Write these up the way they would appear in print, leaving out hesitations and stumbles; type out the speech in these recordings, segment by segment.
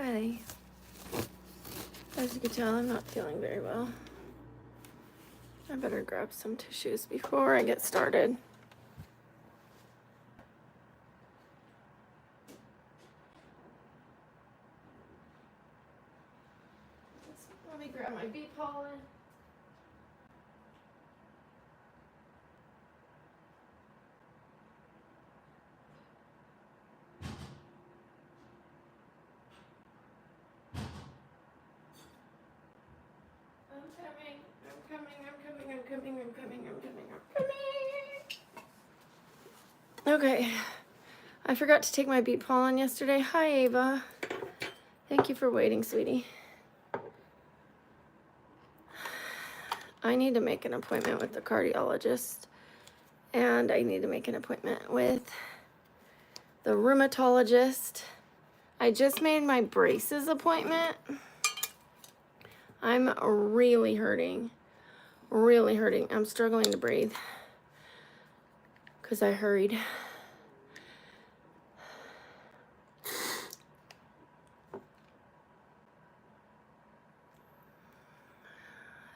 Hi. As you can tell, I'm not feeling very well. I better grab some tissues before I get started. Let me grab my bee pollen. I'm coming. Okay. I forgot to take my bee pollen yesterday. Hi, Ava. Thank you for waiting, sweetie. I need to make an appointment with the cardiologist, and I need to make an appointment with the rheumatologist. I just made my braces appointment. I'm really hurting. I'm struggling to breathe because I hurried.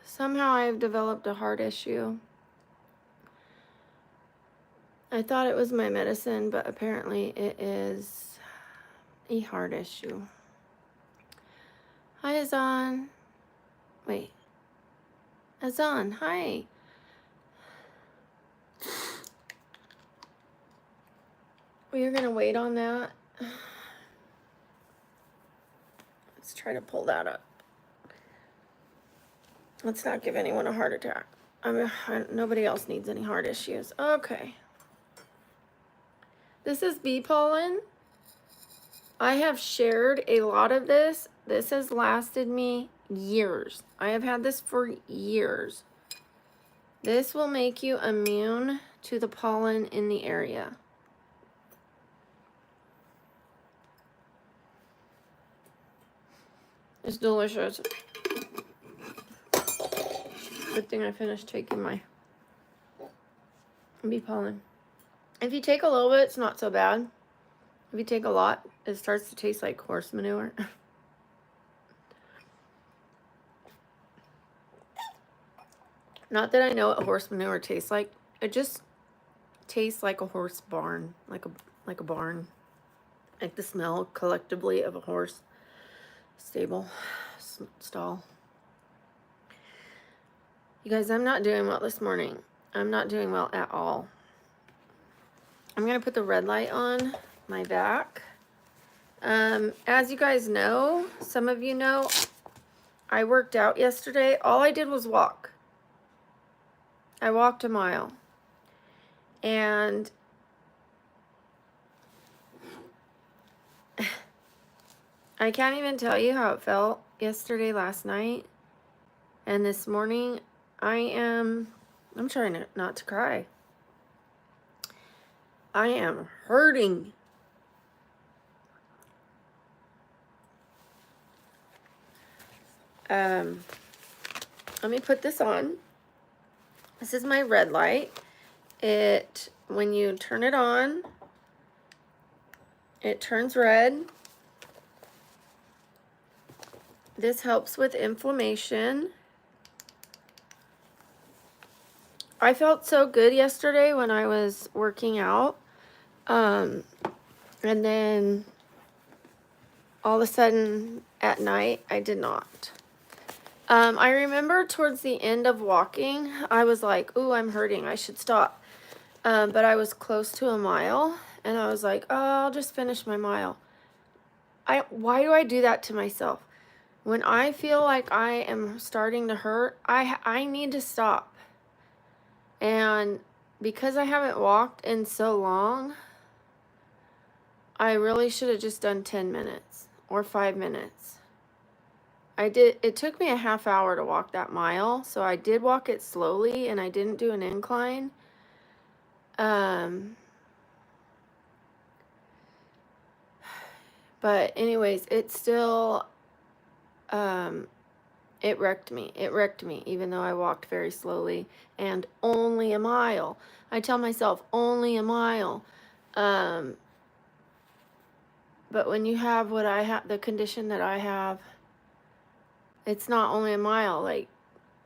Somehow I've developed a heart issue. I thought it was my medicine, but apparently it is a heart issue. Hi, Azan. Wait. Azan, hi. We are going to wait on that. Let's try to pull that up. Let's not give anyone a heart attack. Nobody else needs any heart issues. Okay. This is bee pollen. I have shared a lot of this. This has lasted me years. I have had this for years. This will make you immune to the pollen in the area. It's delicious. Good thing I finished taking my bee pollen. If you take a little bit, it's not so bad. If you take a lot, it starts to taste like horse manure. Not that I know what horse manure tastes like. It just tastes like a horse barn, like a barn. Like the smell collectively of a horse stable stall. You guys, I'm not doing well this morning. I'm not doing well at all. I'm going to put the red light on my back. As you guys know, some of you know, I worked out yesterday. All I did was walk. I walked a mile. And I can't even tell you how it felt yesterday, last night, and this morning. I'm trying not to cry. I am hurting. Let me put this on. This is my red light. When you turn it on, it turns red. This helps with inflammation. I felt so good yesterday when I was working out. And then all of a sudden at night, I did not. I remember towards the end of walking, I was like, ooh, I'm hurting. I should stop. But I was close to a mile, and I was like, oh, I'll just finish my mile. Why do I do that to myself? When I feel like I am starting to hurt, I need to stop. And because I haven't walked in so long, I really should have just done 10 minutes or 5 minutes. It took me a half hour to walk that mile, so I did walk it slowly, and I didn't do an incline. But anyways, it still, it wrecked me. It wrecked me, even though I walked very slowly and only a mile. I tell myself only a mile. But when you have what I have, the condition that I have, it's not only a mile. Like,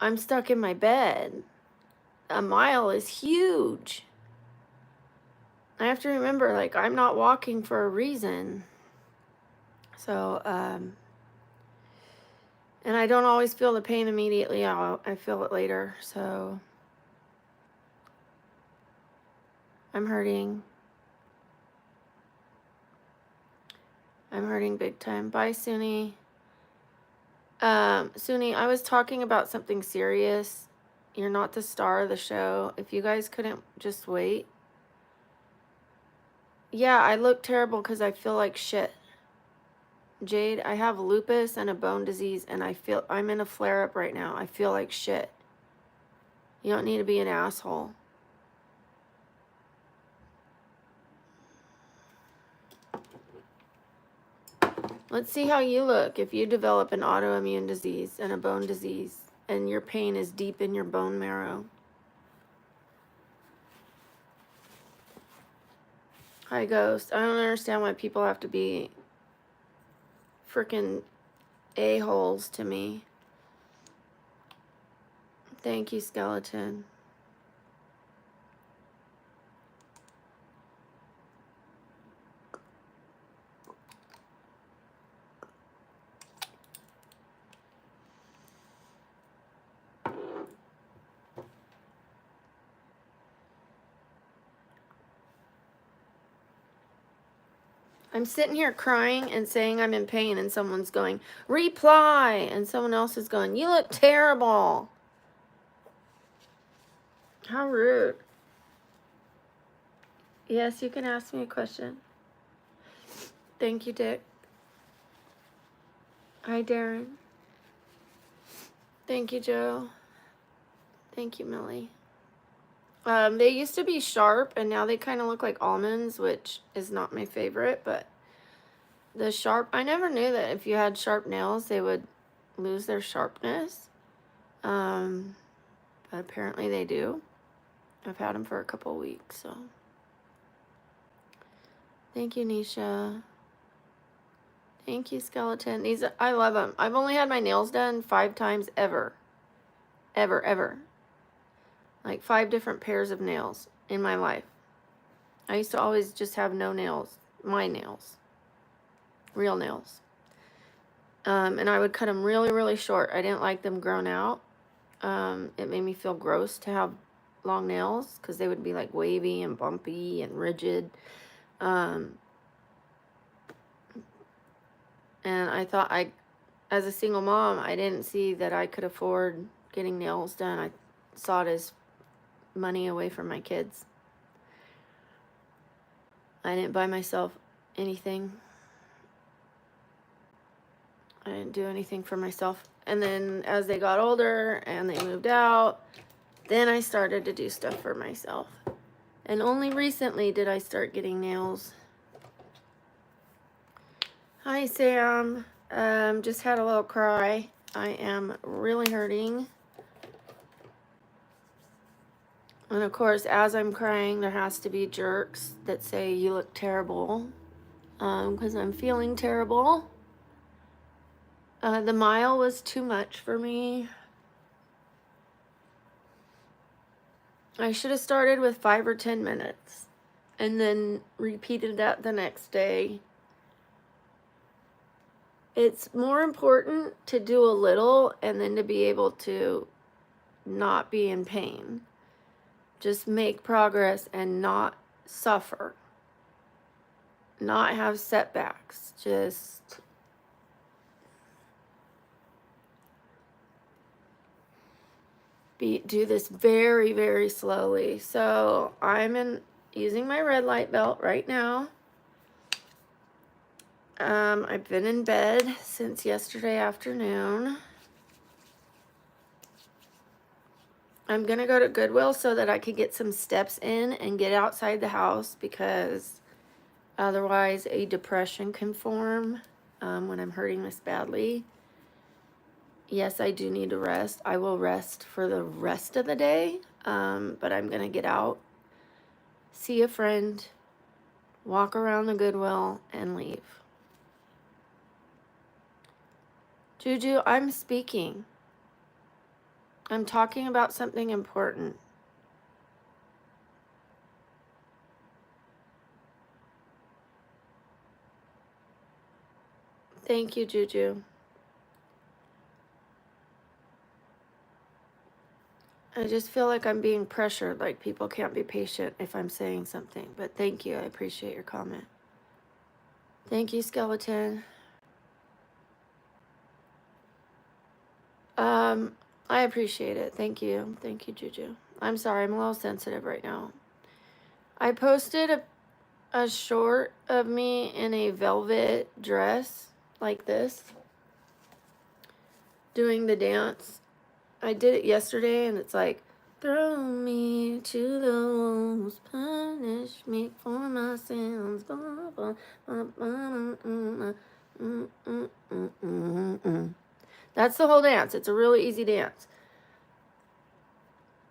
I'm stuck in my bed. A mile is huge. I have to remember, like, I'm not walking for a reason. So, and I don't always feel the pain immediately. I feel it later. So, I'm hurting. I'm hurting big time. Bye, Suni. Suni, I was talking about something serious. You're not the star of the show. If you guys couldn't just wait. Yeah, I look terrible because I feel like shit. Jade, I have lupus and a bone disease, and I'm in a flare-up right now. I feel like shit. You don't need to be an asshole. Let's see how you look if you develop an autoimmune disease and a bone disease, and your pain is deep in your bone marrow. Hi, Ghost. I don't understand why people have to be freaking a-holes to me. Thank you, Skeleton. I'm sitting here crying and saying I'm in pain, and someone's going, reply, and someone else is going, you look terrible. How rude. Yes, you can ask me a question. Thank you, Dick. Hi, Darren. Thank you, Joe. Thank you, Millie. They used to be sharp, and now they kind of look like almonds, which is not my favorite, but the sharp, I never knew that if you had sharp nails, they would lose their sharpness. But apparently they do. I've had them for a couple weeks, so. Thank you, Nisha. Thank you, Skeleton. I love them. I've only had my nails done 5 times ever. Ever. Like 5 different pairs of nails in my life. I used to always just have no nails. My nails. Real nails. And I would cut them really, really short. I didn't like them grown out. It made me feel gross to have long nails because they would be like wavy and bumpy and rigid. And I thought as a single mom, I didn't see that I could afford getting nails done. I saw it as money away from my kids. I didn't buy myself anything. I didn't do anything for myself. And then as they got older and they moved out, then I started to do stuff for myself. And only recently did I start getting nails. Hi, Sam. Just had a little cry. I am really hurting. And of course, as I'm crying, there has to be jerks that say, you look terrible. Because I'm feeling terrible. The mile was too much for me. I should have started with 5 or 10 minutes and then repeated that the next day. It's more important to do a little and then to be able to not be in pain. Just make progress and not suffer. Not have setbacks. Just do this very, very slowly. So I'm using my red light belt right now. I've been in bed since yesterday afternoon. I'm going to go to Goodwill so that I could get some steps in and get outside the house because otherwise a depression can form when I'm hurting this badly. Yes, I do need to rest. I will rest for the rest of the day, but I'm going to get out, see a friend, walk around the Goodwill, and leave. Juju, I'm speaking. I'm talking about something important. Thank you, Juju. I just feel like I'm being pressured, like people can't be patient if I'm saying something. But thank you. I appreciate your comment. Thank you, Skeleton. I appreciate it. Thank you. Thank you, Juju. I'm sorry. I'm a little sensitive right now. I posted a short of me in a velvet dress like this, doing the dance. I did it yesterday, and it's like, throw me to the wolves, punish me for my sins. That's the whole dance. It's a really easy dance.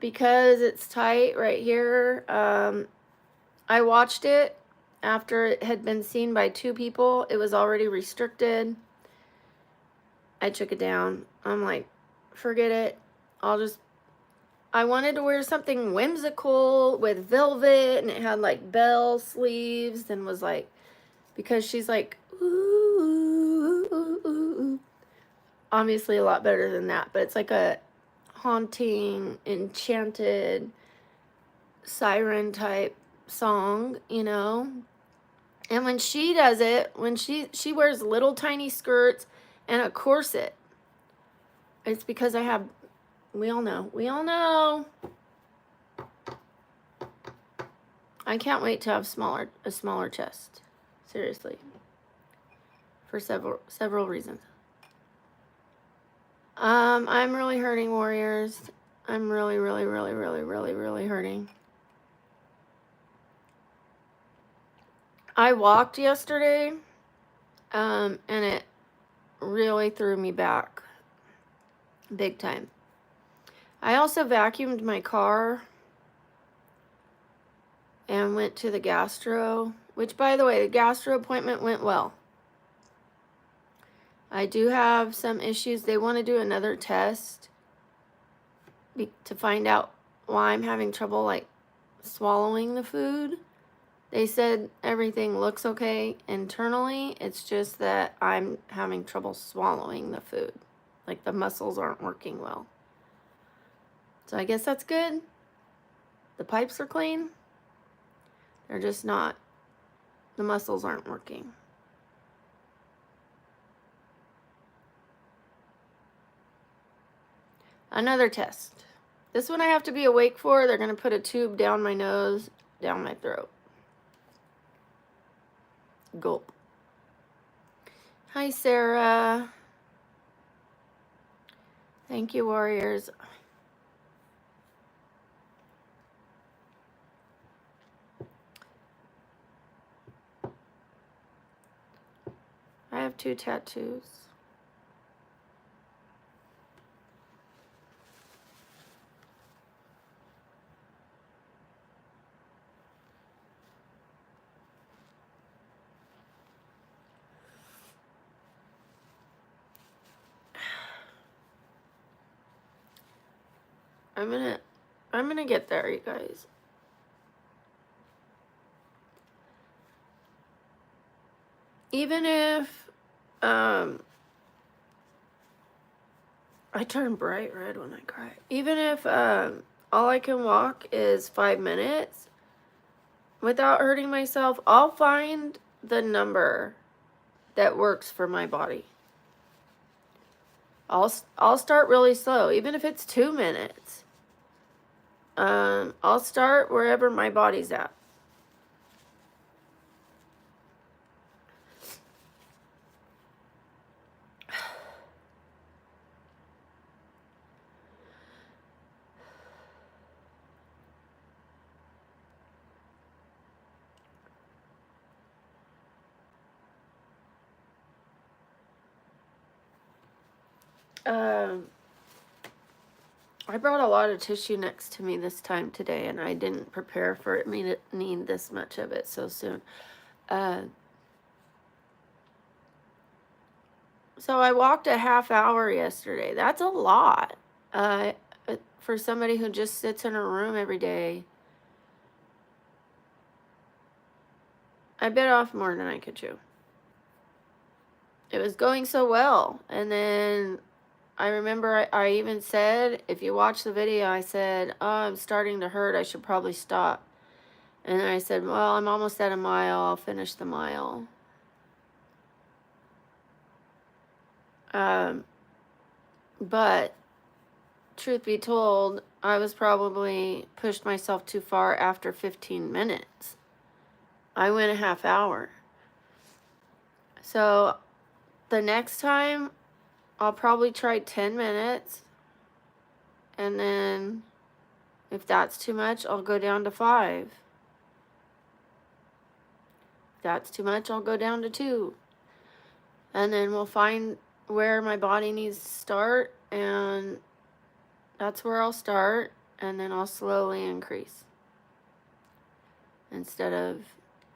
Because it's tight right here, I watched it after it had been seen by 2 people. It was already restricted. I took it down. I'm like, forget it. I wanted to wear something whimsical with velvet, and it had like bell sleeves, and was like, because she's like, ooh, ooh, ooh, ooh. Obviously a lot better than that, but it's like a haunting, enchanted siren type song, you know. And when she does it, when she wears little tiny skirts and a corset, it's because we all know. I can't wait to have a smaller chest. Seriously. For several reasons. I'm really hurting, warriors. I'm really hurting. I walked yesterday, and it really threw me back big time. I also vacuumed my car and went to the gastro, which, by the way, the gastro appointment went well. I do have some issues. They want to do another test to find out why I'm having trouble, like, swallowing the food. They said everything looks okay internally. It's just that I'm having trouble swallowing the food. Like, the muscles aren't working well. So I guess that's good. The pipes are clean. They're just not, the muscles aren't working. Another test. This one I have to be awake for. They're going to put a tube down my nose, down my throat. Gulp. Hi, Sarah. Thank you, warriors. I have 2 tattoos. I'm gonna get there, you guys. Even if I turn bright red when I cry. Even if all I can walk is 5 minutes without hurting myself, I'll find the number that works for my body. I'll start really slow, even if it's 2 minutes. I'll start wherever my body's at. I brought a lot of tissue next to me this time today, and I didn't prepare for me to need this much of it so soon. So I walked a half hour yesterday. That's a lot. For somebody who just sits in a room every day. I bit off more than I could chew. It was going so well. And then I remember I even said, if you watch the video, I said, oh, I'm starting to hurt. I should probably stop. And then I said, well, I'm almost at a mile. I'll finish the mile. But truth be told, I was probably pushed myself too far after 15 minutes. I went a half hour. So the next time I'll probably try 10 minutes. And then if that's too much, I'll go down to 5. If that's too much, I'll go down to 2. And then we'll find where my body needs to start, and that's where I'll start, and then I'll slowly increase instead of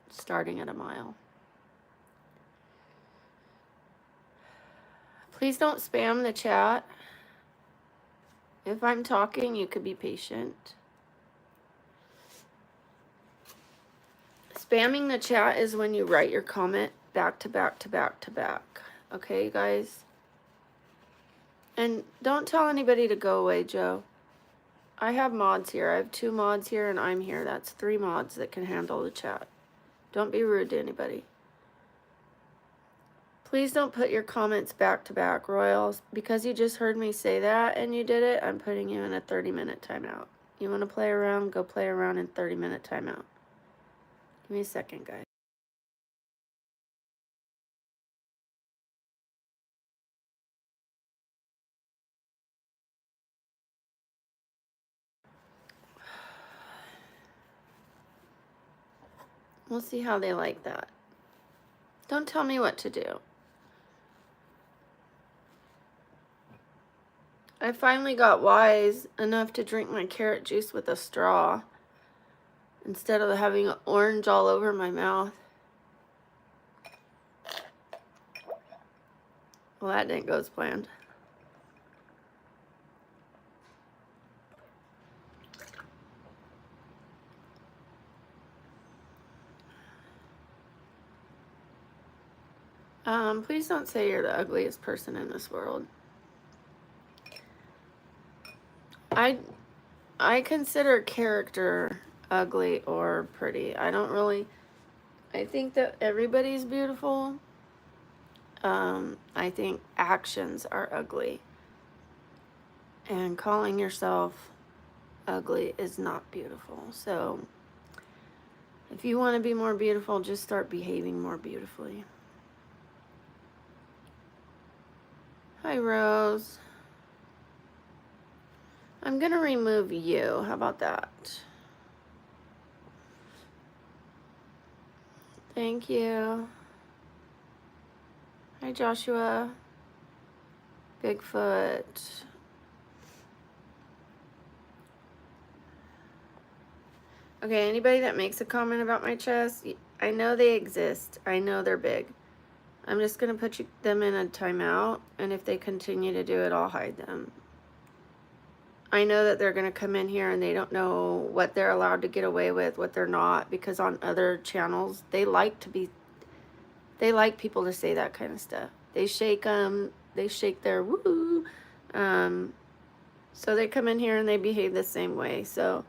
starting at a mile. Please don't spam the chat. If I'm talking, you could be patient. Spamming the chat is when you write your comment back to back to back to back. Okay, guys? And don't tell anybody to go away, Joe. I have mods here. I have 2 mods here and I'm here. That's 3 mods that can handle the chat. Don't be rude to anybody. Please don't put your comments back to back, Royals. Because you just heard me say that and you did it, I'm putting you in a 30-minute timeout. You want to play around, go play around in 30-minute timeout. Give me a second, guys. We'll see how they like that. Don't tell me what to do. I finally got wise enough to drink my carrot juice with a straw instead of having orange all over my mouth. Well, that didn't go as planned. Please don't say you're the ugliest person in this world. I consider character ugly or pretty. I think that everybody's beautiful. I think actions are ugly. And calling yourself ugly is not beautiful. So if you want to be more beautiful, just start behaving more beautifully. Hi, Rose. I'm going to remove you. How about that? Thank you. Hi, Joshua. Bigfoot. Okay, anybody that makes a comment about my chest, I know they exist. I know they're big. I'm just going to put them in a timeout, and if they continue to do it, I'll hide them. I know that they're going to come in here and they don't know what they're allowed to get away with, what they're not, because on other channels, they like people to say that kind of stuff. They shake them, they shake their woo. So they come in here and they behave the same way. So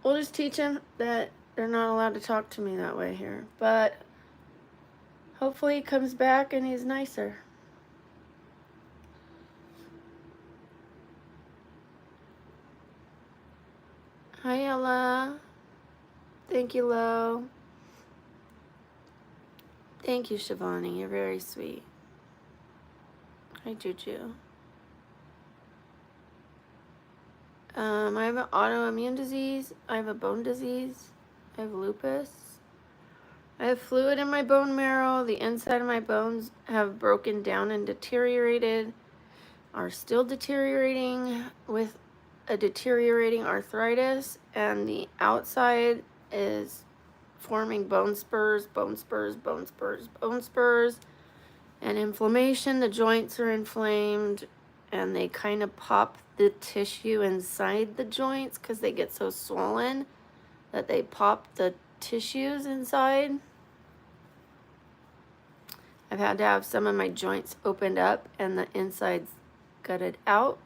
we'll just teach them that they're not allowed to talk to me that way here. But hopefully he comes back and he's nicer. Hi, Ella. Thank you, Lo. Thank you, Shivani. You're very sweet. Hi, Juju. I have an autoimmune disease. I have a bone disease. I have lupus. I have fluid in my bone marrow. The inside of my bones have broken down and deteriorated, are still deteriorating with a deteriorating arthritis, and the outside is forming bone spurs, bone spurs, bone spurs, bone spurs, And inflammation, the joints are inflamed and they kind of pop the tissue inside the joints because they get so swollen that they pop the tissues inside. I've had to have some of my joints opened up and the insides gutted out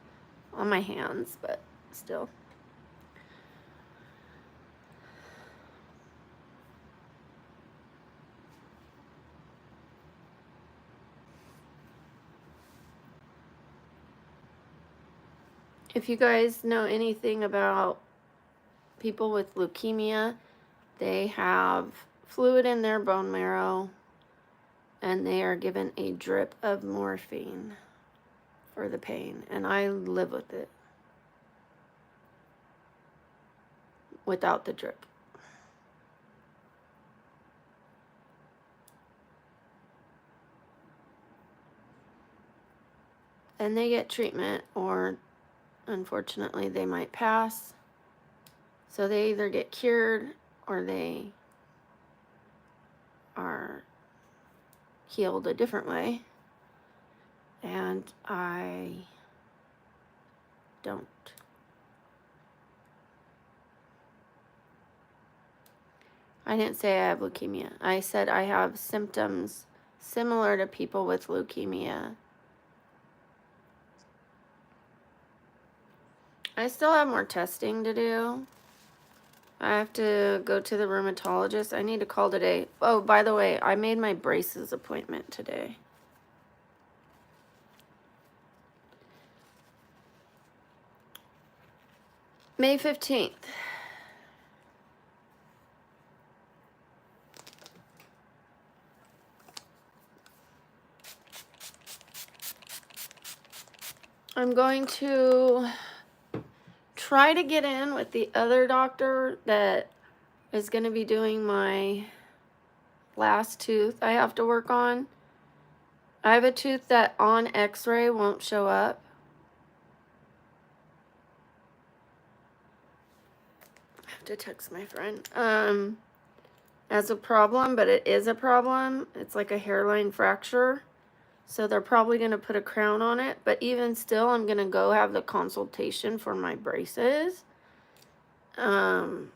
on my hands, but still. If you guys know anything about people with leukemia, they have fluid in their bone marrow and they are given a drip of morphine for the pain, and I live with it without the drip. And they get treatment, or unfortunately they might pass. So they either get cured or they are healed a different way. And I don't. I didn't say I have leukemia. I said I have symptoms similar to people with leukemia. I still have more testing to do. I have to go to the rheumatologist. I need to call today. Oh, by the way, I made my braces appointment today. May 15th. I'm going to try to get in with the other doctor that is going to be doing my last tooth I have to work on. I have a tooth that on x-ray won't show up. I have to text my friend. As a problem, but it is a problem. It's like a hairline fracture. So they're probably going to put a crown on it. But even still, I'm going to go have the consultation for my braces. And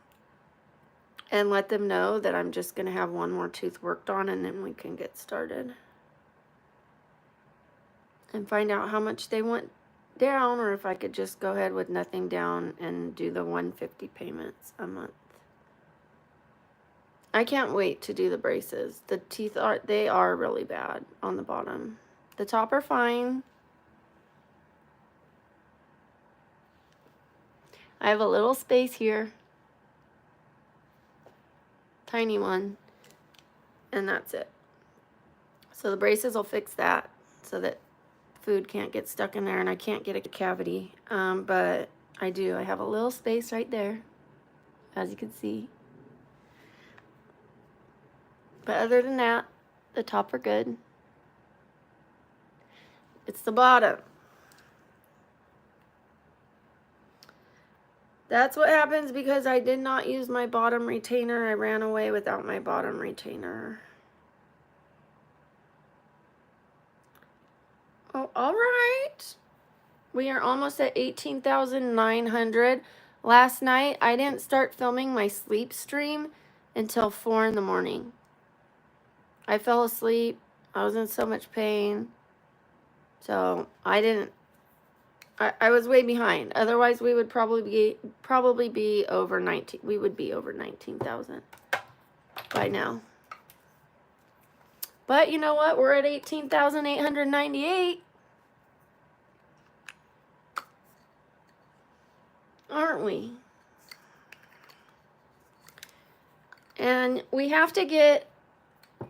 let them know that I'm just going to have one more tooth worked on and then we can get started. And find out how much they want down, or if I could just go ahead with nothing down and do the $150 payments a month. I can't wait to do the braces. The teeth they are really bad on the bottom. The top are fine. I have a little space here. Tiny one. And that's it. So the braces will fix that so that food can't get stuck in there and I can't get a cavity. But I do. I have a little space right there, as you can see. But other than that, the top are good. It's the bottom. That's what happens because I did not use my bottom retainer. I ran away without my bottom retainer. Oh, all right. We are almost at 18,900. Last night, I didn't start filming my sleep stream until 4 in the morning. I fell asleep. I was in so much pain. So I was way behind. Otherwise, we would probably be over 19. We would be over 19,000 by now. But you know what? We're at 18,898. Aren't we? And we have to get,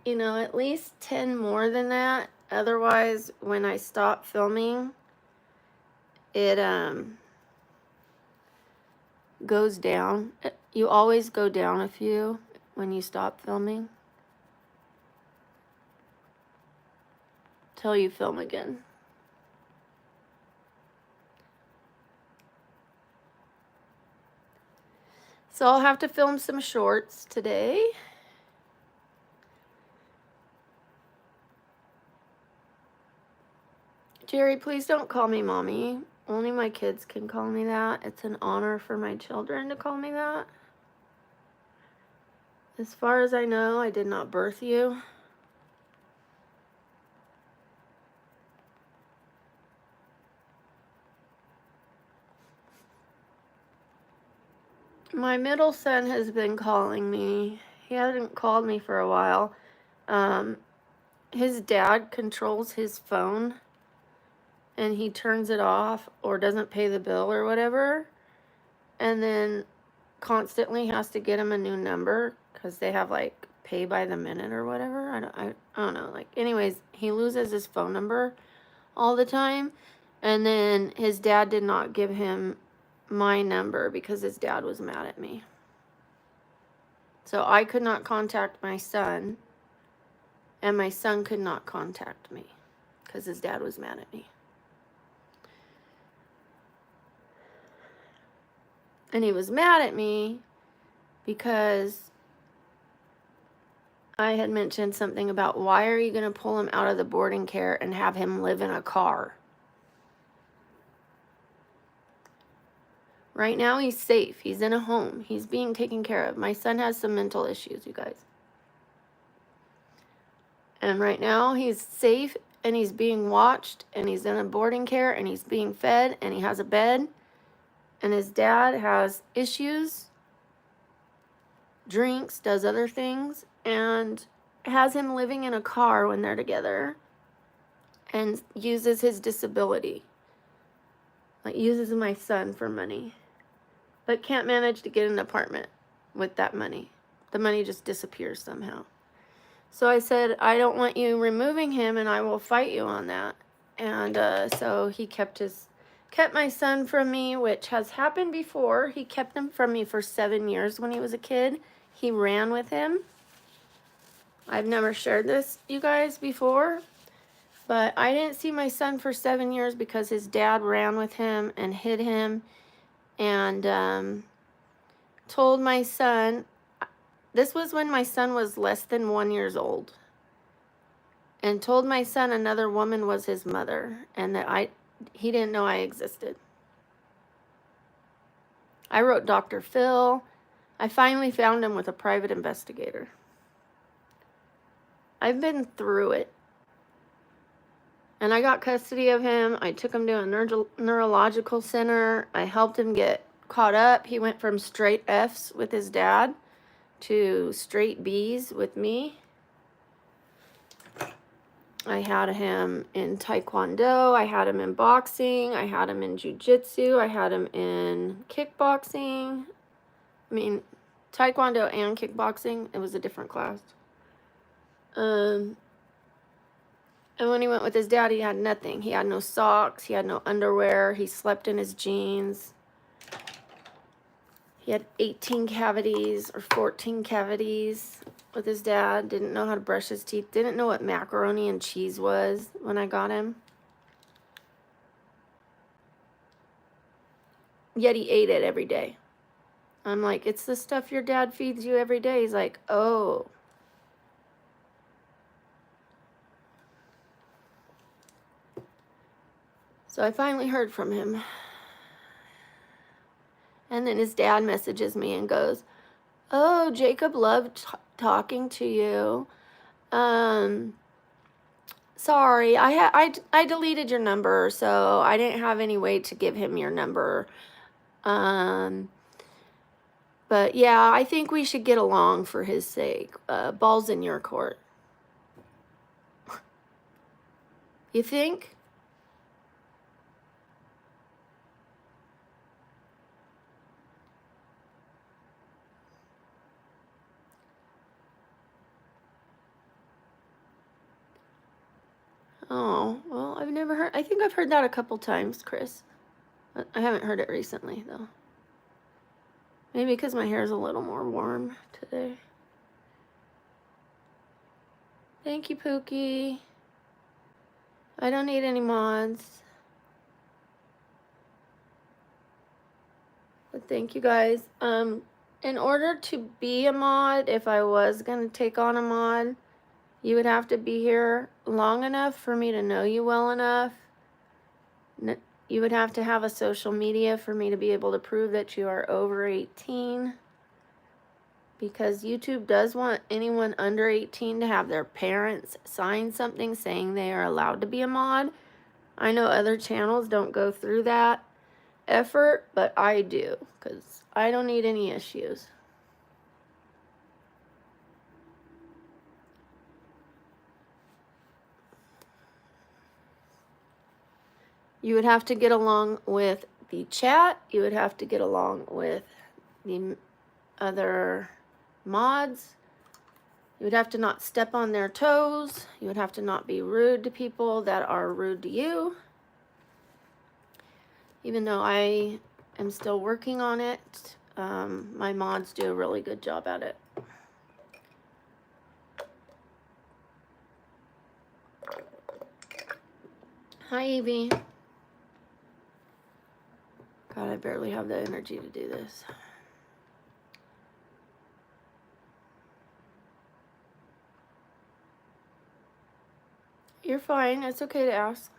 you know, at least 10 more than that. Otherwise, when I stop filming, it goes down. You always go down a few when you stop filming till you film again. So I'll have to film some shorts today. Jerry, please don't call me mommy. Only my kids can call me that. It's an honor for my children to call me that. As far as I know, I did not birth you. My middle son has been calling me. He hasn't called me for a while. His dad controls his phone, and he turns it off or doesn't pay the bill or whatever, and then constantly has to get him a new number because they have like pay by the minute or whatever. I don't know. Like, anyways, he loses his phone number all the time, and then his dad did not give him my number because his dad was mad at me. So I could not contact my son, and my son could not contact me because his dad was mad at me. And he was mad at me because I had mentioned something about, why are you going to pull him out of the boarding care and have him live in a car? Right now he's safe. He's in a home. He's being taken care of. My son has some mental issues, you guys. And right now he's safe, and he's being watched, and he's in a boarding care, and he's being fed, and he has a bed. And his dad has issues, drinks, does other things, and has him living in a car when they're together, and uses his disability. Like, uses my son for money, but can't manage to get an apartment with that money. The money just disappears somehow. So I said, I don't want you removing him, and I will fight you on that. And so he kept my son from me, which has happened before. He kept him from me for 7 years when he was a kid. He ran with him. I've never shared this, you guys, before. But I didn't see my son for 7 years because his dad ran with him and hid him. And told my son, this was when my son was less than 1 year old. And told my son another woman was his mother, and that he didn't know I existed. I wrote Dr. Phil. I finally found him with a private investigator. I've been through it. And I got custody of him. I took him to a neurological center. I helped him get caught up. He went from straight F's with his dad to straight B's with me. I had him in Taekwondo, I had him in boxing, I had him in Jiu-Jitsu, I had him in kickboxing. I mean, Taekwondo and kickboxing, it was a different class. And when he went with his dad, he had nothing. He had no socks, he had no underwear, he slept in his jeans. He had 18 cavities or 14 cavities with his dad. Didn't know how to brush his teeth. Didn't know what macaroni and cheese was when I got him. Yet he ate it every day. I'm like, it's the stuff your dad feeds you every day. He's like, oh. So I finally heard from him. And then his dad messages me and goes, oh, Jacob loved talking to you. Sorry, I deleted your number, so I didn't have any way to give him your number. But yeah, I think we should get along for his sake. Ball's in your court. You think? Oh, well, I've never heard. I think I've heard that a couple times, Chris. But I haven't heard it recently, though. Maybe because my hair is a little more warm today. Thank you, Pookie. I don't need any mods. But thank you guys. In order to be a mod, if I was going to take on a mod, you would have to be here long enough for me to know you well enough You would have to have a social media for me to be able to prove that you are over 18. Because YouTube does want anyone under 18 to have their parents sign something saying they are allowed to be a mod. I know other channels don't go through that effort, but I do, because I don't need any issues. You would have to get along with the chat. You would have to get along with the other mods. You would have to not step on their toes. You would have to not be rude to people that are rude to you. Even though I am still working on it, my mods do a really good job at it. Hi, Evie. God, I barely have the energy to do this. You're fine. It's okay to ask.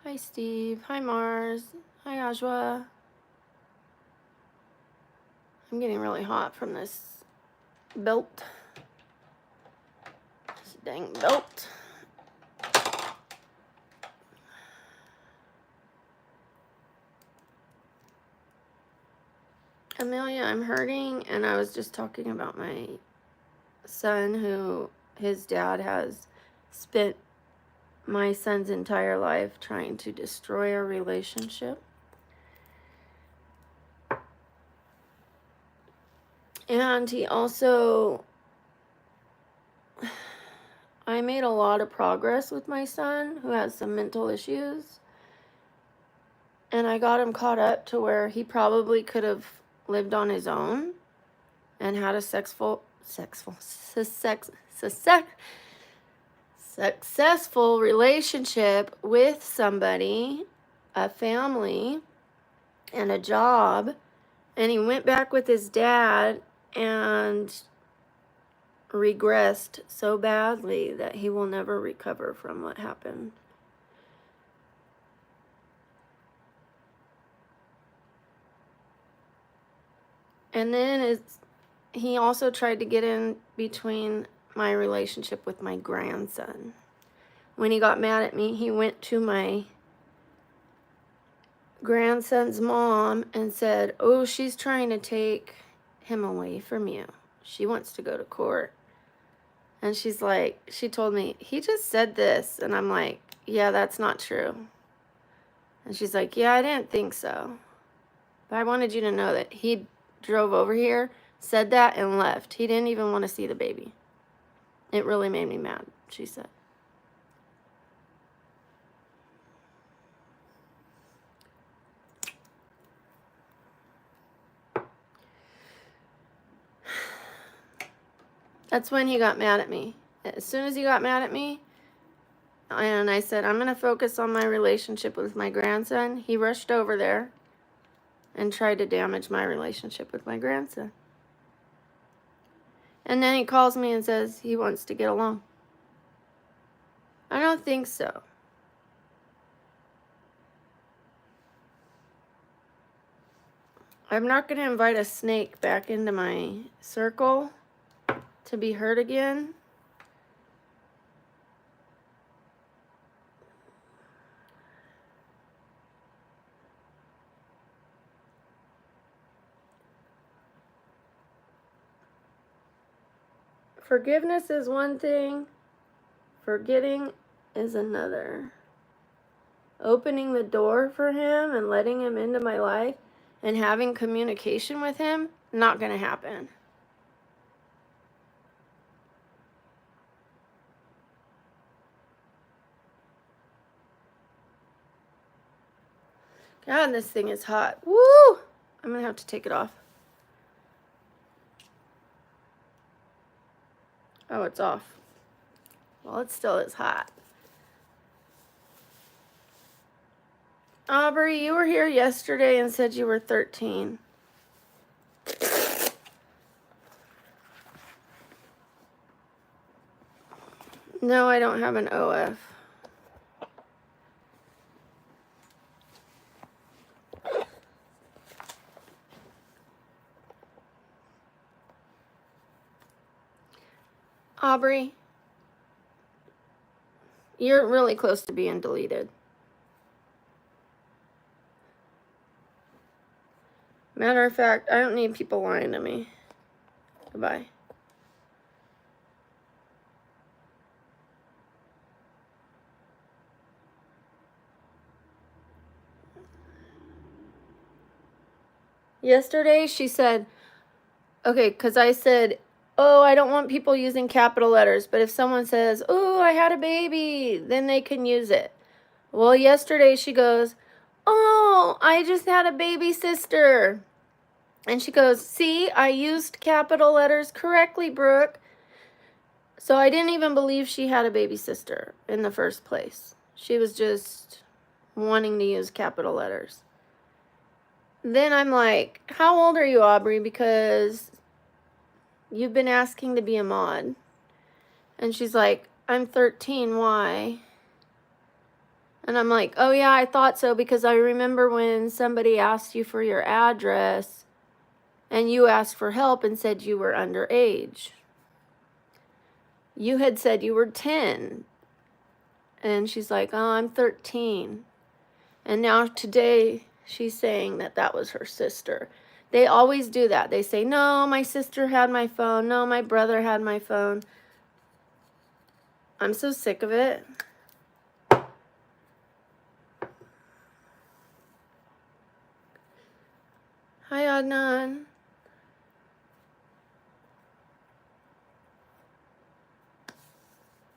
Hi, Steve. Hi, Mars. Hi, Ajwa. I'm getting really hot from this belt. This dang belt. Amelia, I'm hurting, and I was just talking about my son who his dad has spent my son's entire life trying to destroy our relationship. And he also, I made a lot of progress with my son who has some mental issues. And I got him caught up to where he probably could have lived on his own and had a successful relationship with somebody, a family, and a job. And he went back with his dad and regressed so badly that he will never recover from what happened. And then he also tried to get in between my relationship with my grandson. When he got mad at me, he went to my grandson's mom and said, "Oh, she's trying to take him away from you. She wants to go to court." And she's like, she told me, "He just said this." And I'm like, "Yeah, that's not true." And she's like, "Yeah, I didn't think so. But I wanted you to know that he drove over here, said that, and left. He didn't even want to see the baby. It really made me mad," she said. That's when he got mad at me. As soon as he got mad at me, and I said, "I'm going to focus on my relationship with my grandson," he rushed over there and tried to damage my relationship with my grandson. And then he calls me and says he wants to get along. I don't think so. I'm not going to invite a snake back into my circle to be hurt again. Forgiveness is one thing, forgetting is another. Opening the door for him and letting him into my life and having communication with him, not going to happen. God, this thing is hot. Woo! I'm going to have to take it off. Oh, it's off. Well, it still is hot. Aubrey, you were here yesterday and said you were 13. No, I don't have an OF. Aubrey, you're really close to being deleted. Matter of fact, I don't need people lying to me. Goodbye. Yesterday, she said, okay, because I said, oh, I don't want people using capital letters, but if someone says, oh, I had a baby, then they can use it. Well, yesterday she goes, oh, I just had a baby sister. And she goes, see, I used capital letters correctly, Brooke. So I didn't even believe she had a baby sister in the first place. She was just wanting to use capital letters. Then I'm like, how old are you, Aubrey? Because you've been asking to be a mod. And she's like, I'm 13, why? And I'm like, oh yeah, I thought so, because I remember when somebody asked you for your address and you asked for help and said you were underage. You had said you were 10. And she's like, oh, I'm 13. And now today she's saying that that was her sister. They always do that. They say, no, my sister had my phone. No, my brother had my phone. I'm so sick of it. Hi, Adnan.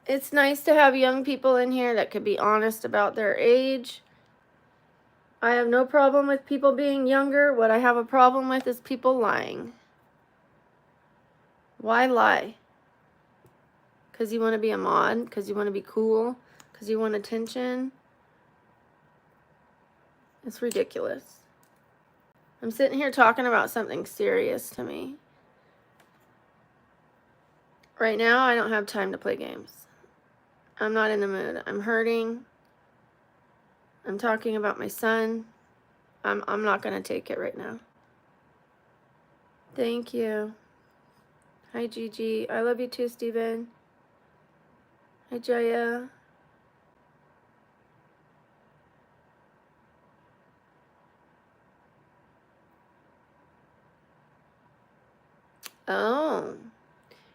It's nice to have young people in here that could be honest about their age. I have no problem with people being younger. What I have a problem with is people lying. Why lie? Because you want to be a mod? Because you want to be cool? Because you want attention? It's ridiculous. I'm sitting here talking about something serious to me. Right now, I don't have time to play games. I'm not in the mood. I'm hurting. I'm talking about my son. I'm not going to take it right now. Thank you. Hi, Gigi. I love you too, Steven. Hi, Jaya. Oh,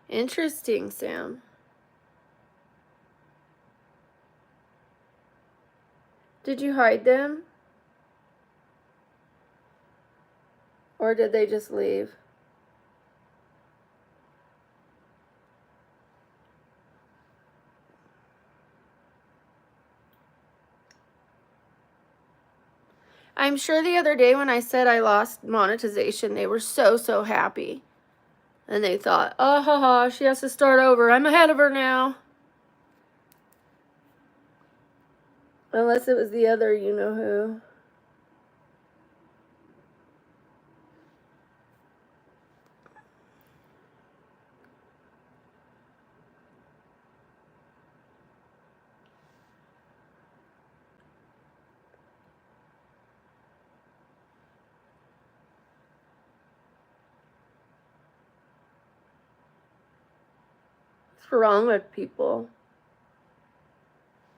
interesting, Sam. Did you hide them? Or did they just leave? I'm sure the other day when I said I lost monetization, they were so happy. And they thought, oh, haha, she has to start over. I'm ahead of her now. Unless it was the other you-know-who. What's wrong with people?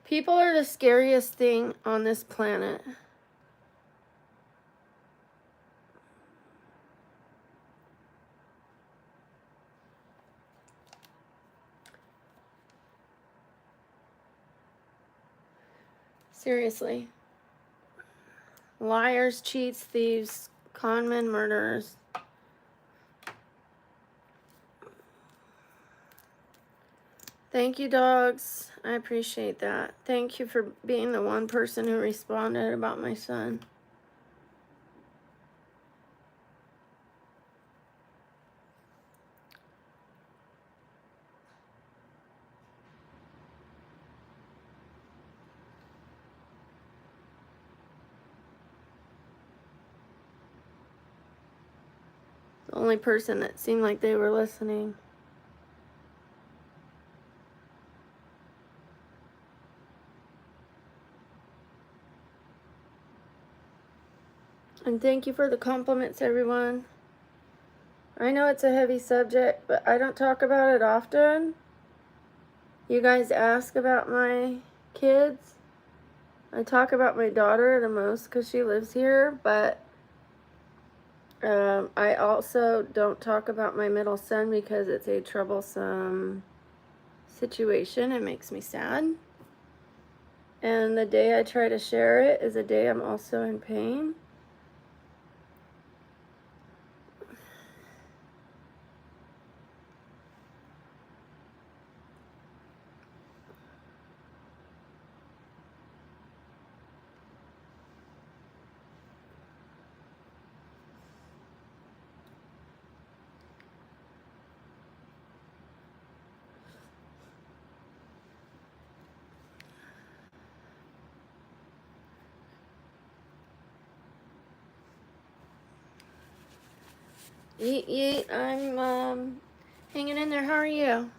People are the scariest thing on this planet. Seriously. Liars, cheats, thieves, conmen, murderers. Thank you, dogs. I appreciate that. Thank you for being the one person who responded about my son. The only person that seemed like they were listening. And thank you for the compliments, everyone. I know it's a heavy subject, but I don't talk about it often. You guys ask about my kids. I talk about my daughter the most because she lives here, but I also don't talk about my middle son because it's a troublesome situation. It makes me sad. And the day I try to share it is a day I'm also in pain. Yeet, yeet. I'm hanging in there. How are you?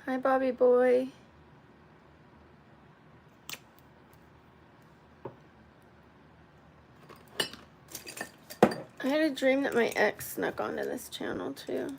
Hi, Bobby boy. I had a dream that my ex snuck onto this channel too.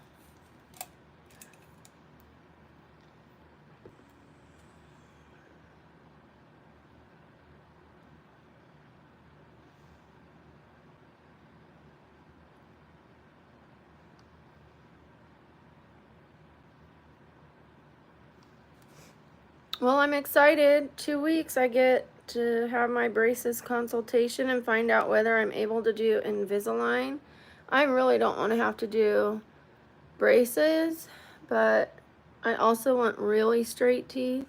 Well, I'm excited. 2 weeks I get to have my braces consultation and find out whether I'm able to do Invisalign. I really don't want to have to do braces, but I also want really straight teeth.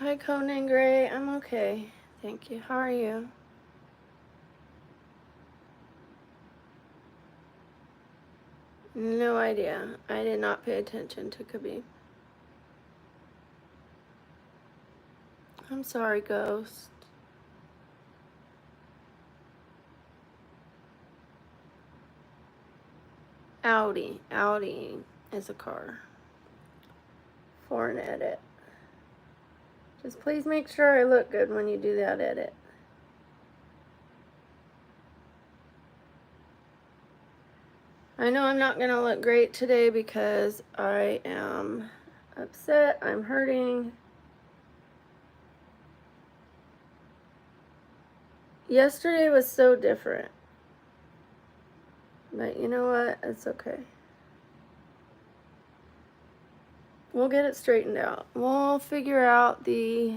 Hi, Conan Gray. I'm okay. Thank you. How are you? No idea. I did not pay attention to Khabib. I'm sorry, Ghost. Audi. Audi is a car for an edit. Just please make sure I look good when you do that edit. I know I'm not going to look great today because I am upset. I'm hurting. Yesterday was so different. But you know what? It's okay. We'll get it straightened out. We'll figure out the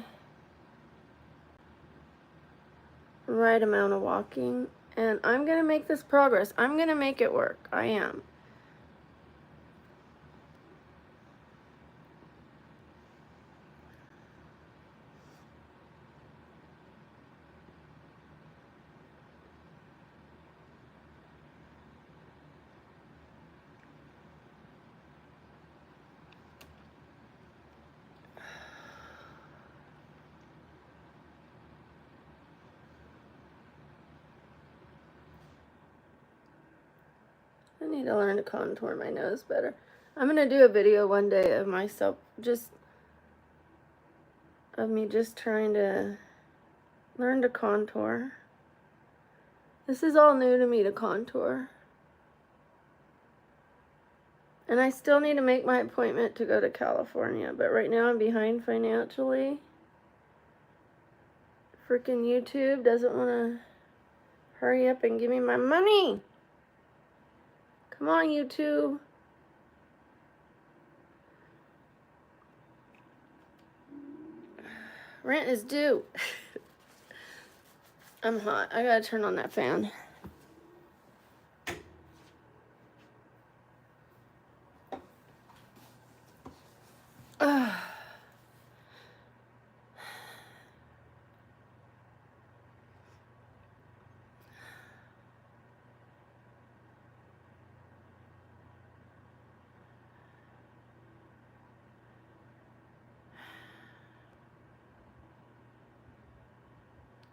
right amount of walking. And I'm going to make this progress. I'm going to make it work. I am. I need to learn to contour my nose better. I'm going to do a video one day of myself, of me just trying to learn to contour. This is all new to me to contour. And I still need to make my appointment to go to California, but right now I'm behind financially. Freaking YouTube doesn't want to hurry up and give me my money. Come on, YouTube. Rent is due. I'm hot. I gotta turn on that fan.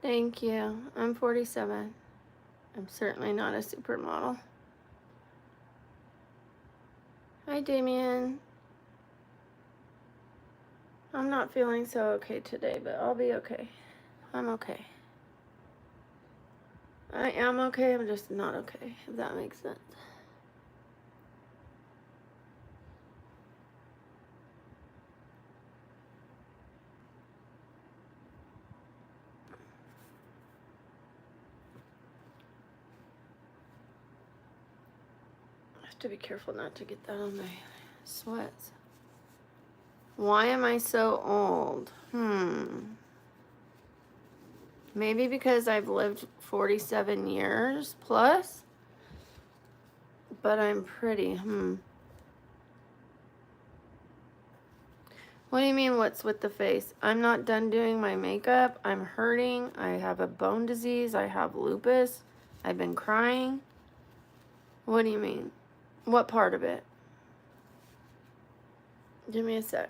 Thank you. I'm 47. I'm certainly not a supermodel. Hi, Damien. I'm not feeling so okay today, but I'll be okay. I'm okay. I am okay, I'm just not okay, if that makes sense. I have to be careful not to get that on my sweats. Why am I so old? Maybe because I've lived 47 years plus, but I'm pretty, What do you mean, what's with the face? I'm not done doing my makeup. I'm hurting. I have a bone disease. I have lupus. I've been crying. What do you mean? What part of it? Give me a sec.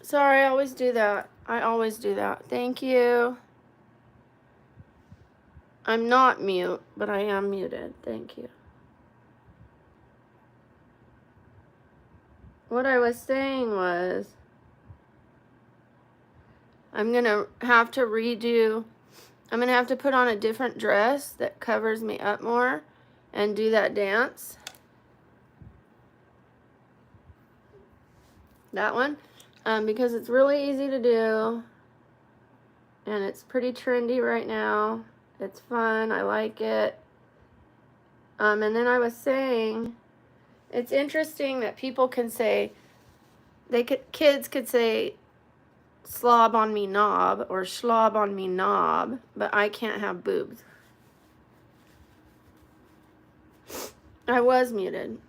Sorry, I always do that. I always do that. Thank you. I'm not mute, but I am muted. Thank you. What I was saying was, I'm going to have to redo, I'm going to have to put on a different dress that covers me up more and do that dance. That one. Because it's really easy to do. And it's pretty trendy right now. It's fun. I like it. And then I was saying, it's interesting that people can say, kids could say, slob on me knob or schlob on me knob, but I can't have boobs. I was muted.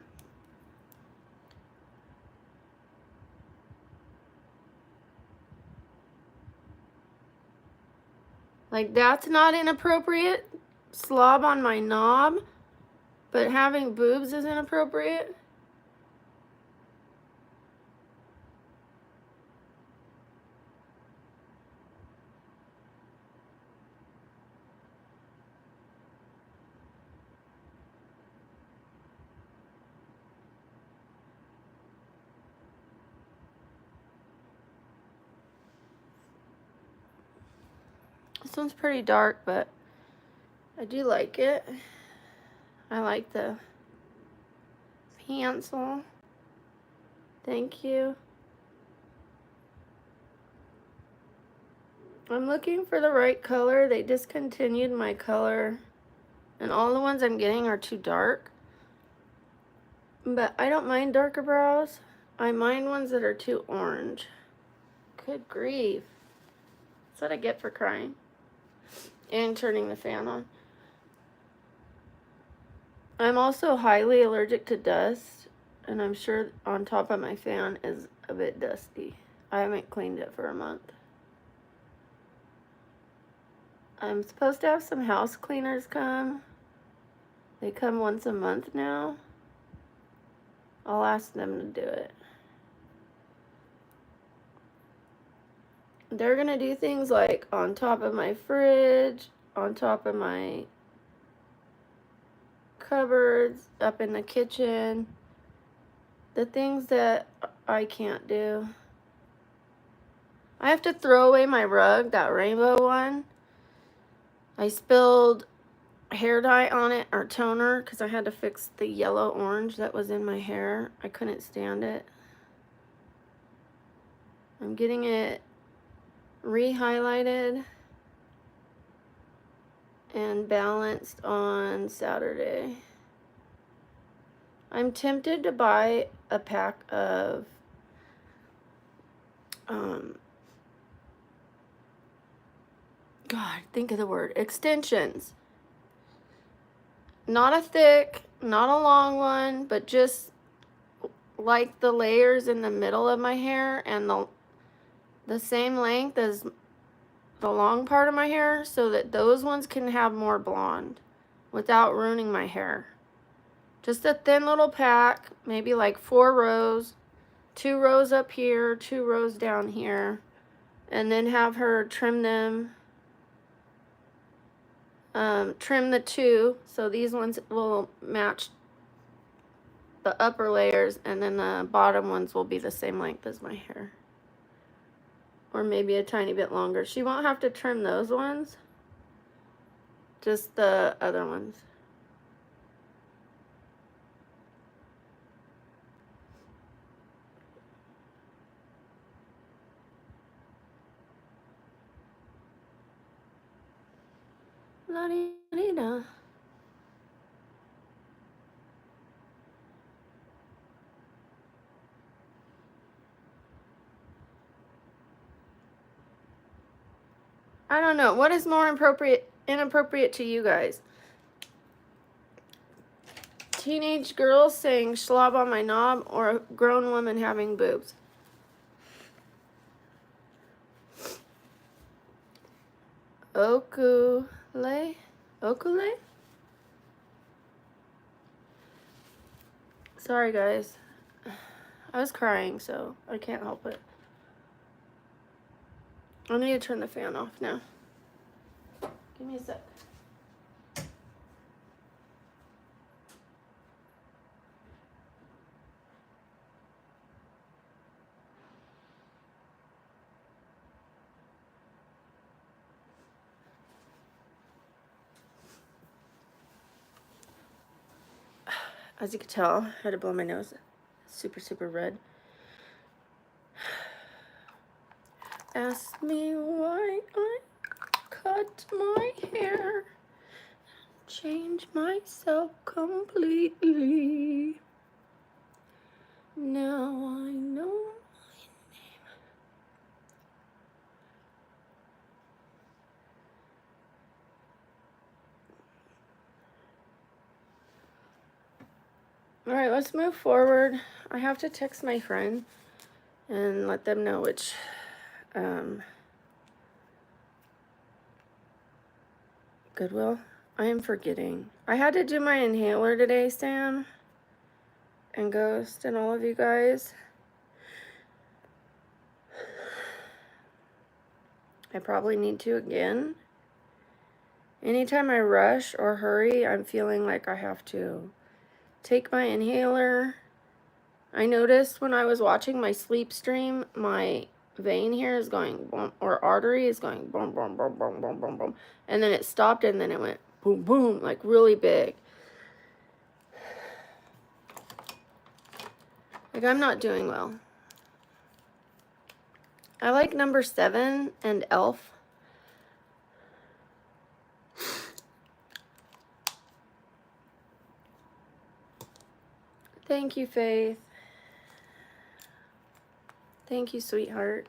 Like, that's not inappropriate. Slob on my knob, but having boobs is inappropriate. This one's pretty dark, but I do like it. I like the pencil. Thank you. I'm looking for the right color. They discontinued my color, and all the ones I'm getting are too dark. But I don't mind darker brows. I mind ones that are too orange. Good grief. That's what I get for crying and turning the fan on. I'm also highly allergic to dust, and I'm sure on top of my fan is a bit dusty. I haven't cleaned it for a month. I'm supposed to have some house cleaners come. They come once a month now. I'll ask them to do it. They're gonna do things like on top of my fridge, on top of my cupboards, up in the kitchen. The things that I can't do. I have to throw away my rug, that rainbow one. I spilled hair dye on it, or toner, because I had to fix the yellow orange that was in my hair. I couldn't stand it. I'm getting it re-highlighted and balanced on Saturday. I'm tempted to buy a pack of God, think of the word, extensions. Not a thick, not a long one, but just like the layers in the middle of my hair and the same length as the long part of my hair, so that those ones can have more blonde without ruining my hair. Just a thin little pack, maybe like 4 rows, 2 rows up here, 2 rows down here, and then have her trim them. Trim the 2, so these ones will match the upper layers, and then the bottom ones will be the same length as my hair. Or maybe a tiny bit longer. She won't have to trim those ones, just the other ones. La-dee-dee-da. I don't know. What is more inappropriate to you guys? Teenage girls saying schlob on my knob, or a grown woman having boobs? Okule? Okule? Sorry, guys. I was crying, so I can't help it. I need to turn the fan off now. Give me a sec. As you can tell, I had to blow my nose. Super, super red. Ask me why I cut my hair. Change myself completely. Now I know my name. All right, let's move forward. I have to text my friend and let them know which Goodwill. I am forgetting. I had to do my inhaler today, Sam and Ghost and all of you guys. I probably need to again. Anytime I rush or hurry, I'm feeling like I have to take my inhaler. I noticed when I was watching my sleep stream, my vein here is going boom, or artery is going boom, boom, boom, boom, boom, boom, boom. And then it stopped and then it went boom, boom, like really big. Like I'm not doing well. I like number 7 and Elf. Thank you, Faith. Thank you, sweetheart.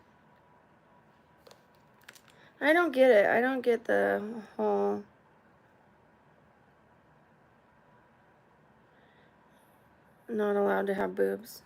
I don't get it. I don't get the whole... not allowed to have boobs.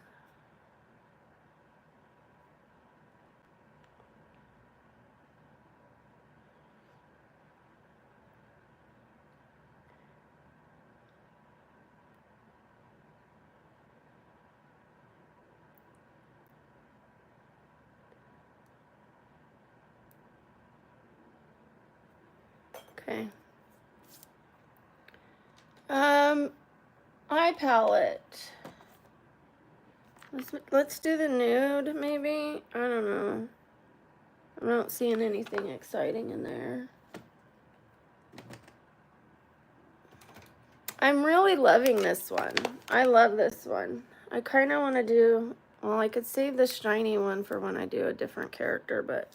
Okay. Eye palette. Let's do the nude, maybe? I don't know. I'm not seeing anything exciting in there. I'm really loving this one. I love this one. I kind of want to do... well, I could save the shiny one for when I do a different character, but...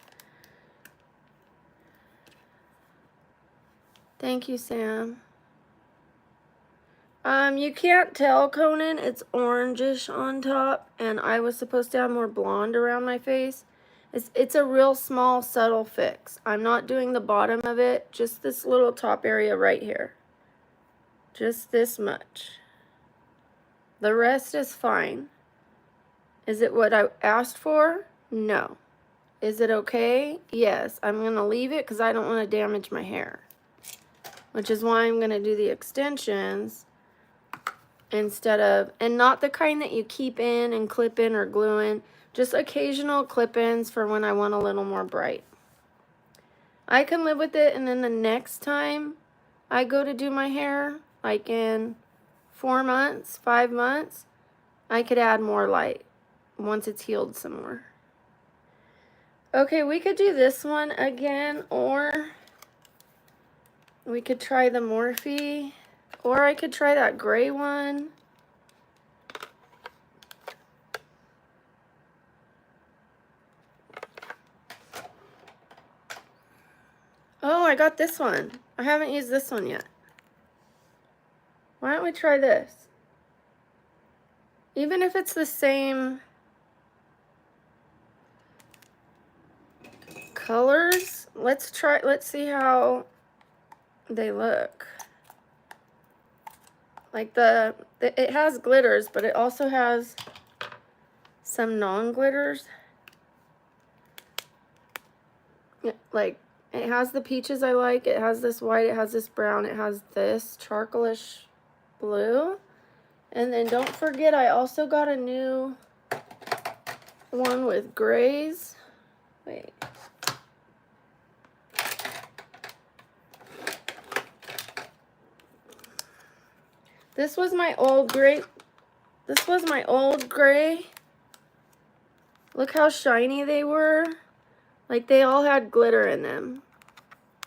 thank you, Sam. You can't tell, Conan. It's orangish on top, and I was supposed to have more blonde around my face. It's a real small, subtle fix. I'm not doing the bottom of it, just this little top area right here. Just this much. The rest is fine. Is it what I asked for? No. Is it okay? Yes. I'm going to leave it because I don't want to damage my hair. Which is why I'm going to do the extensions instead of, and not the kind that you keep in and clip in or glue in. Just occasional clip-ins for when I want a little more bright. I can live with it, and then the next time I go to do my hair, like in 4 months, 5 months, I could add more light once it's healed some more. Okay, we could do this one again, or we could try the Morphe, or I could try that gray one. Oh, I got this one. I haven't used this one yet. Why don't we try this? Even if it's the same colors, let's see how they look. Like it has glitters, but it also has some non-glitters. Like, it has the peaches I like, it has this white, it has this brown, it has this charcoalish blue. And then don't forget, I also got a new one with grays. Wait. This was my old gray. This was my old gray. Look how shiny they were. Like they all had glitter in them.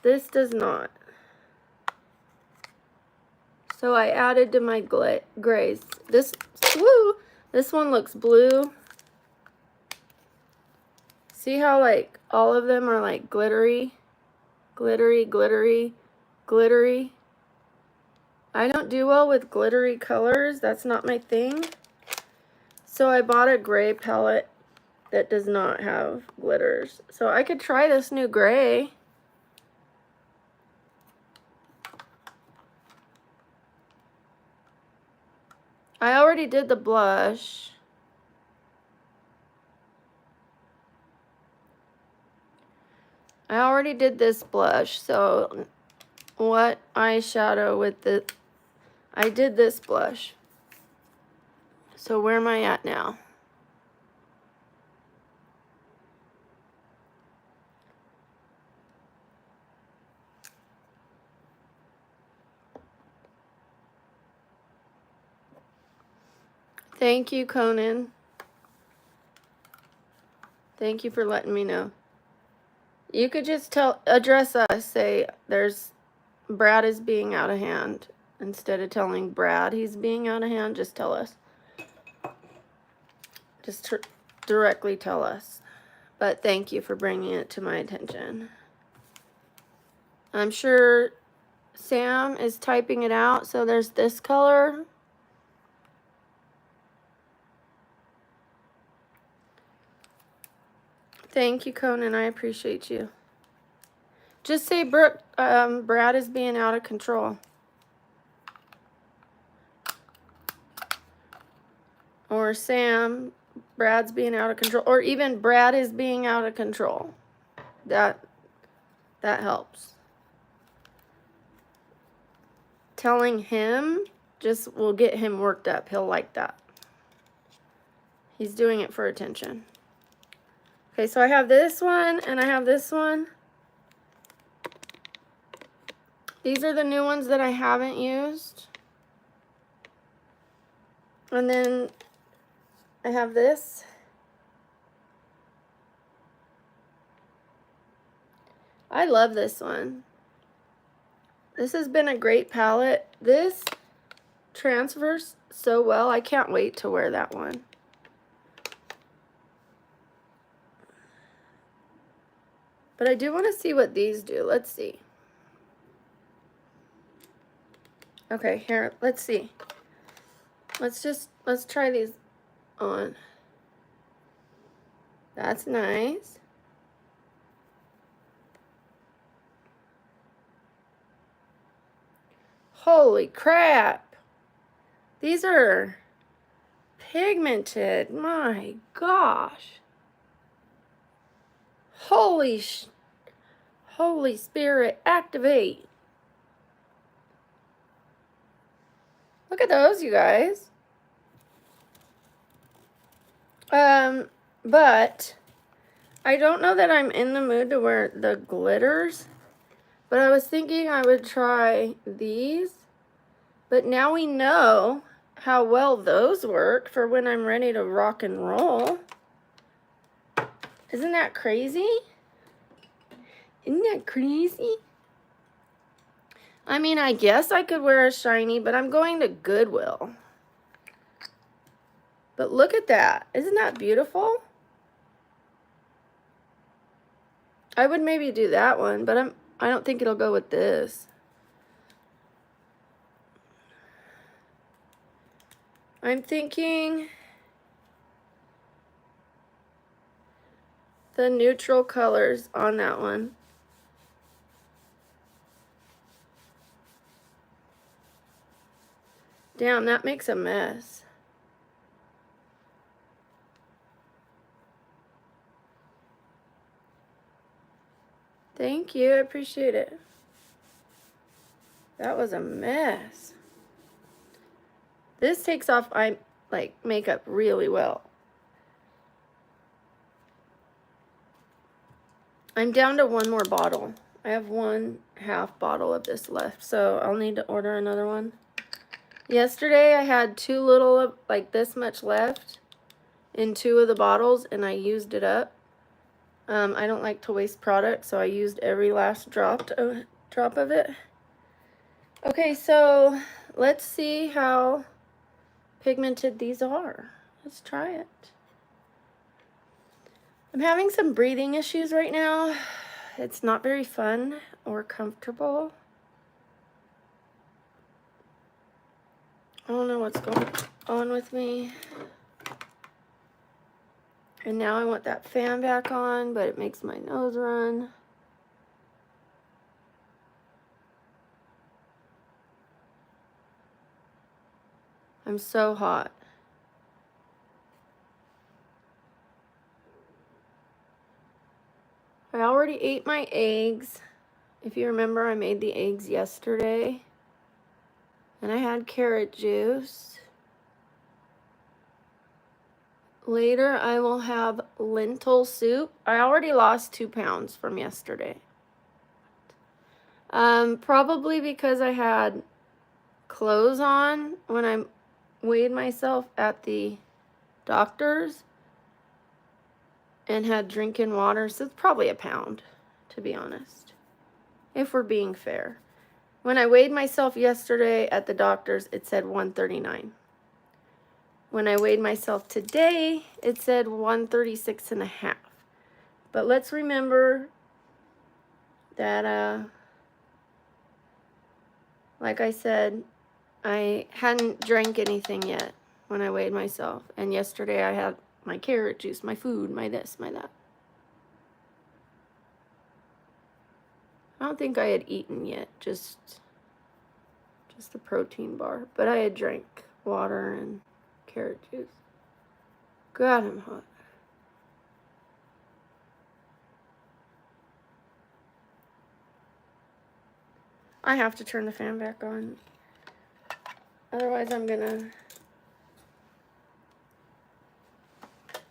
This does not. So I added to my grays. This one looks blue. See how like all of them are like glittery, glittery, glittery, glittery. I don't do well with glittery colors. That's not my thing. So I bought a gray palette that does not have glitters. So I could try this new gray. I already did the blush. I already did this blush, so what eyeshadow with the... I did this blush. So where am I at now? Thank you, Conan. Thank you for letting me know. You could just address us, say Brad is being out of hand. Instead of telling Brad he's being out of hand, just tell us. Just directly tell us. But thank you for bringing it to my attention. I'm sure Sam is typing it out. So there's this color. Thank you, Conan. I appreciate you. Just say Brad is being out of control. Or Sam, Brad's being out of control. Or even Brad is being out of control. That helps. Telling him just will get him worked up. He'll like that. He's doing it for attention. Okay, so I have this one and I have this one. These are the new ones that I haven't used. And then I have this. I love this one. This has been a great palette. This transfers so well. I can't wait to wear that one. But I do want to see what these do. Let's see. Okay, here, let's see. Let's try these on. That's nice. Holy crap. These are pigmented. My gosh. Holy Spirit, activate. Look at those, you guys. But I don't know that I'm in the mood to wear the glitters. But I was thinking I would try these. But now we know how well those work for when I'm ready to rock and roll. Isn't that crazy? Isn't that crazy? I mean, I guess I could wear a shiny, but I'm going to Goodwill. But look at that. Isn't that beautiful? I would maybe do that one, but I don't think it'll go with this. I'm thinking the neutral colors on that one. Damn, that makes a mess. Thank you, I appreciate it. That was a mess. This takes off makeup really well. I'm down to one more bottle. I have 1/2 bottle of this left, so I'll need to order another one. Yesterday I had too little, like this much left in 2 of the bottles, and I used it up. I don't like to waste product, so I used every last drop of it. Okay, so let's see how pigmented these are. Let's try it. I'm having some breathing issues right now. It's not very fun or comfortable. I don't know what's going on with me. And now I want that fan back on, but it makes my nose run. I'm so hot. I already ate my eggs. If you remember, I made the eggs yesterday. And I had carrot juice. Later, I will have lentil soup. I already lost 2 pounds from yesterday. Probably because I had clothes on when I weighed myself at the doctor's and had drinking water. So it's probably a pound, to be honest, if we're being fair. When I weighed myself yesterday at the doctor's, it said 139. When I weighed myself today, it said 136.5. But let's remember that, like I said, I hadn't drank anything yet when I weighed myself. And yesterday I had my carrot juice, my food, my this, my that. I don't think I had eaten yet, just a protein bar. But I had drank water and carrot juice. God, I'm hot. I have to turn the fan back on. Otherwise, I'm gonna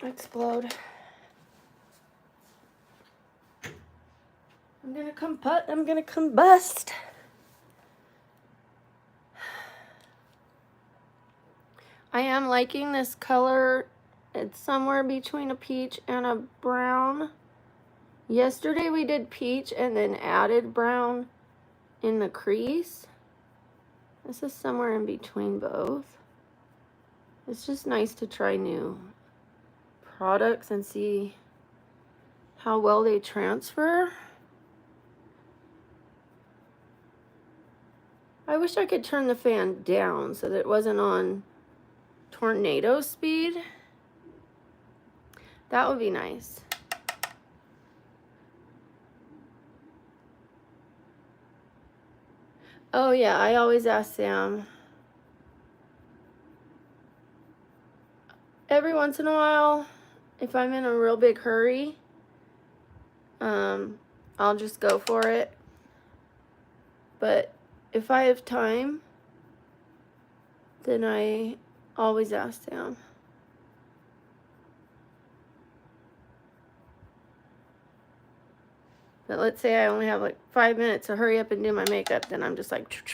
explode. I'm gonna combust. I am liking this color. It's somewhere between a peach and a brown. Yesterday we did peach and then added brown in the crease. This is somewhere in between both. It's just nice to try new products and see how well they transfer. I wish I could turn the fan down so that it wasn't on tornado speed. That would be nice. Oh yeah, I always ask Sam. Every once in a while, if I'm in a real big hurry, I'll just go for it. But if I have time, then I always ask Sam. But let's say I only have like 5 minutes to hurry up and do my makeup, then I'm just like...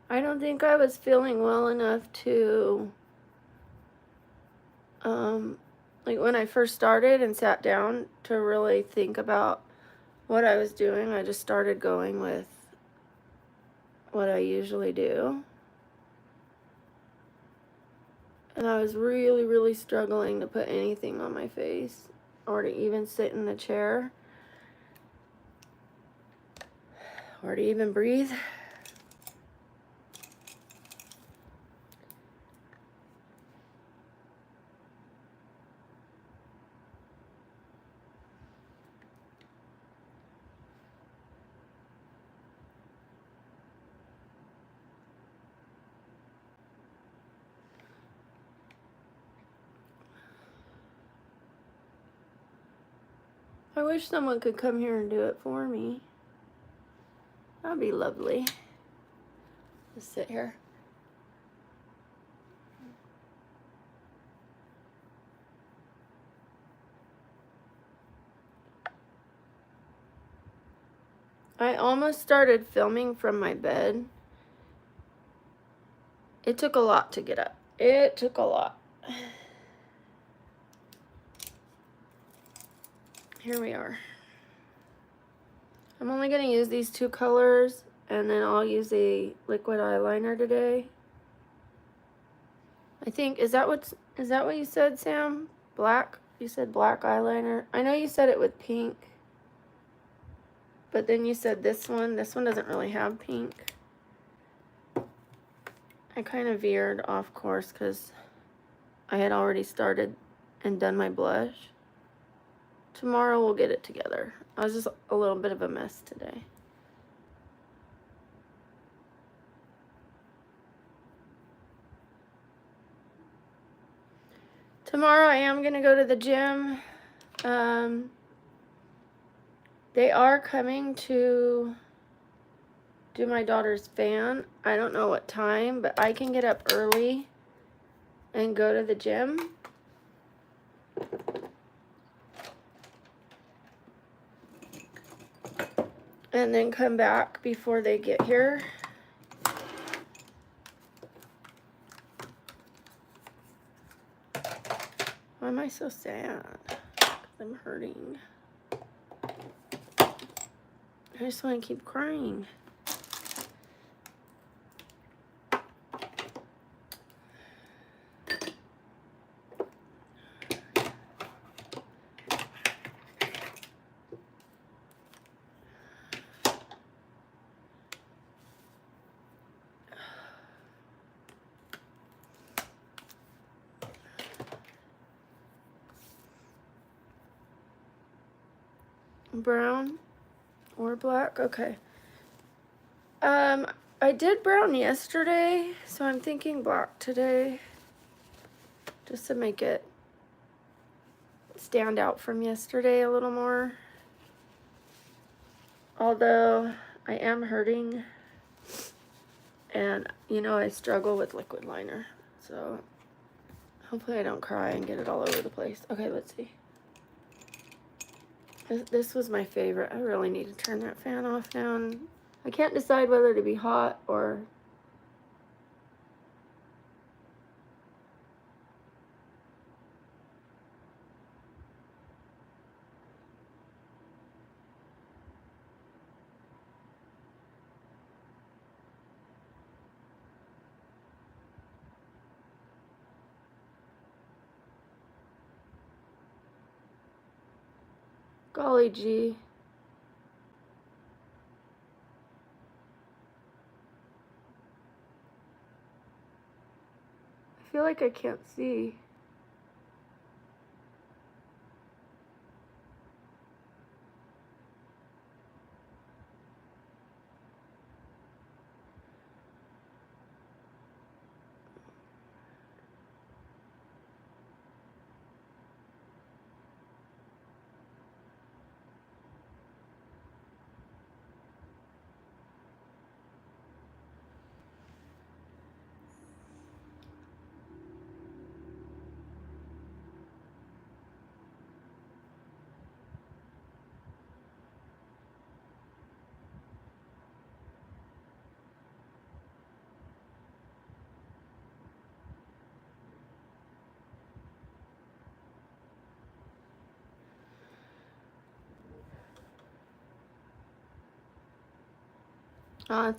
I don't think I was feeling well enough to, like when I first started and sat down to really think about what I was doing. I just started going with what I usually do. And I was really, really struggling to put anything on my face or to even sit in the chair or to even breathe. I wish someone could come here and do it for me. That'd be lovely. Just sit here. I almost started filming from my bed. It took a lot to get up. It took a lot. Here we are. I'm only going to use these two colors, and then I'll use a liquid eyeliner today. I think, is that what you said, Sam? Black? You said black eyeliner. I know you said it with pink. But then you said this one. This one doesn't really have pink. I kind of veered off course because I had already started and done my blush. Tomorrow we'll get it together. I was just a little bit of a mess today. Tomorrow I am going to go to the gym. They are coming to do my daughter's fan. I don't know what time, but I can get up early and go to the gym. And then come back before they get here. Why am I so sad? 'Cause I'm hurting. I just want to keep crying. Brown or black? Okay. I did brown yesterday, so I'm thinking black today, just to make it stand out from yesterday a little more. Although I am hurting, and you know I struggle with liquid liner, so hopefully I don't cry and get it all over the place. Okay, let's see. This was my favorite. I really need to turn that fan off now. I can't decide whether to be hot or... Golly gee. I feel like I can't see.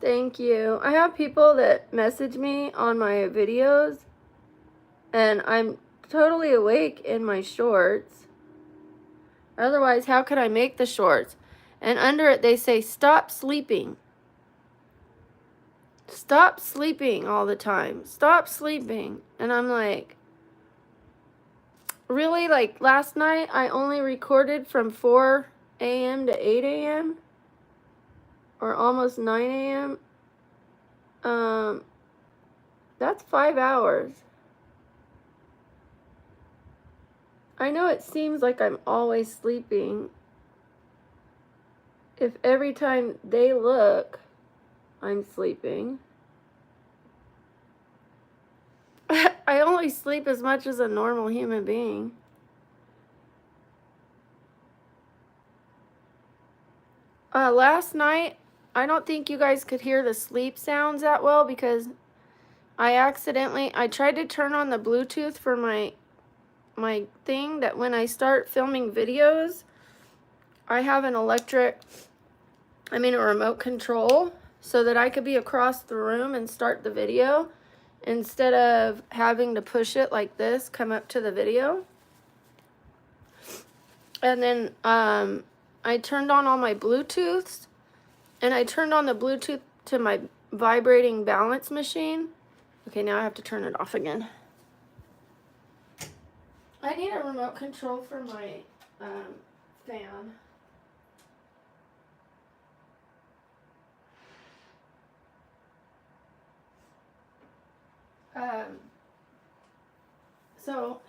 Thank you. I have people that message me on my videos, and I'm totally awake in my shorts. Otherwise, how could I make the shorts? And under it, they say, stop sleeping. Stop sleeping all the time. Stop sleeping. And I'm like, really? Like, last night, I only recorded from 4 a.m. to 8 a.m.? Or almost 9 a.m.? That's 5 hours. I know it seems like I'm always sleeping, if every time they look, I'm sleeping. I only sleep as much as a normal human being. Last night, I don't think you guys could hear the sleep sounds that well because I tried to turn on the Bluetooth for my thing that when I start filming videos, I have a remote control so that I could be across the room and start the video instead of having to push it like this, come up to the video. And then I turned on all my Bluetooths, and I turned on the Bluetooth to my vibrating balance machine. Okay, now I have to turn it off again. I need a remote control for my fan. So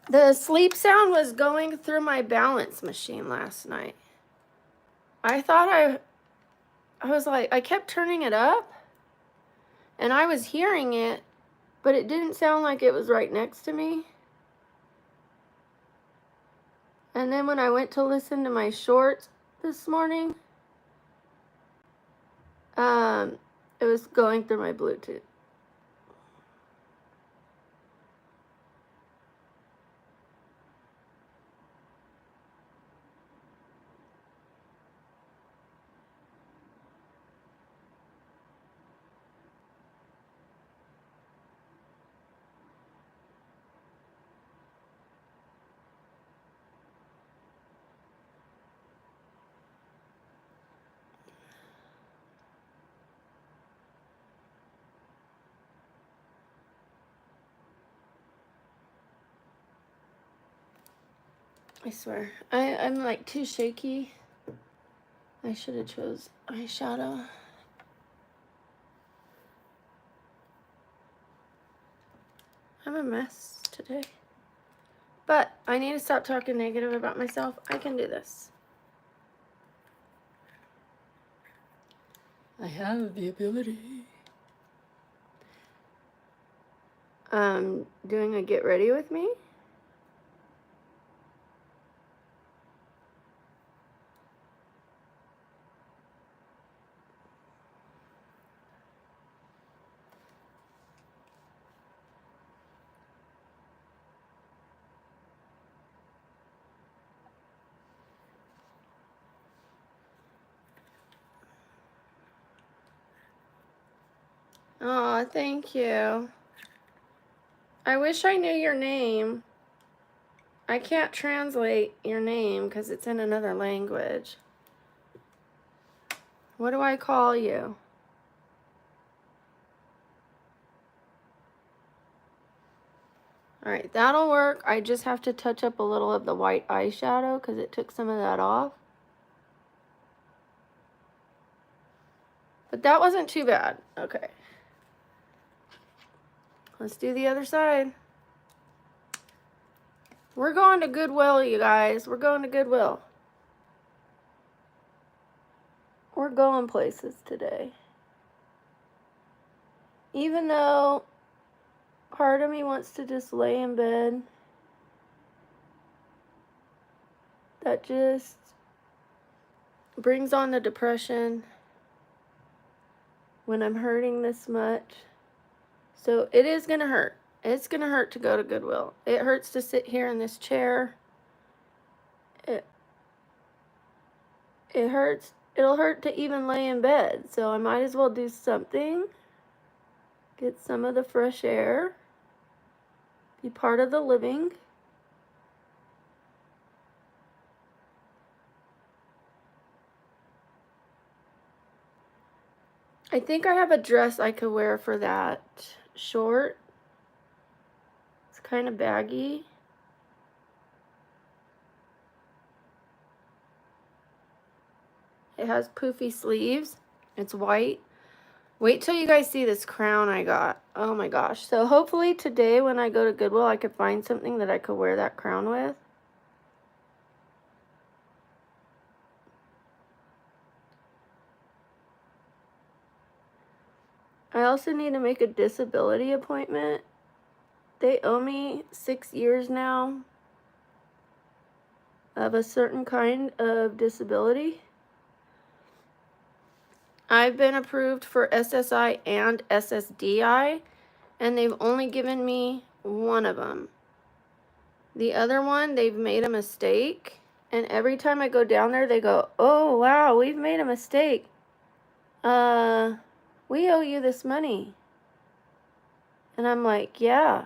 the sleep sound was going through my balance machine last night. I thought I was like, I kept turning it up and I was hearing it, but it didn't sound like it was right next to me. And then when I went to listen to my shorts this morning, it was going through my Bluetooth. I swear. I'm like too shaky. I should have chose eyeshadow. I'm a mess today. But I need to stop talking negative about myself. I can do this. I have the ability. Doing a get ready with me. Oh, thank you. I wish I knew your name. I can't translate your name because it's in another language. What do I call you? All right, that'll work. I just have to touch up a little of the white eyeshadow because it took some of that off. But that wasn't too bad. Okay. Let's do the other side. We're going to Goodwill, you guys. We're going to Goodwill. We're going places today. Even though part of me wants to just lay in bed, that just brings on the depression when I'm hurting this much. So it is going to hurt. It's going to hurt to go to Goodwill. It hurts to sit here in this chair. It hurts. It'll hurt to even lay in bed. So I might as well do something. Get some of the fresh air. Be part of the living. I think I have a dress I could wear for that short. It's kind of baggy. It has poofy sleeves. It's white. Wait till you guys see this crown I got. Oh my gosh. So hopefully today when I go to Goodwill, I could find something that I could wear that crown with. I also need to make a disability appointment. They owe me 6 years now of a certain kind of disability. I've been approved for SSI and SSDI, and they've only given me one of them. The other one, they've made a mistake, and every time I go down there, they go, "Oh, wow, we've made a mistake. We owe you this money." And I'm like, "Yeah."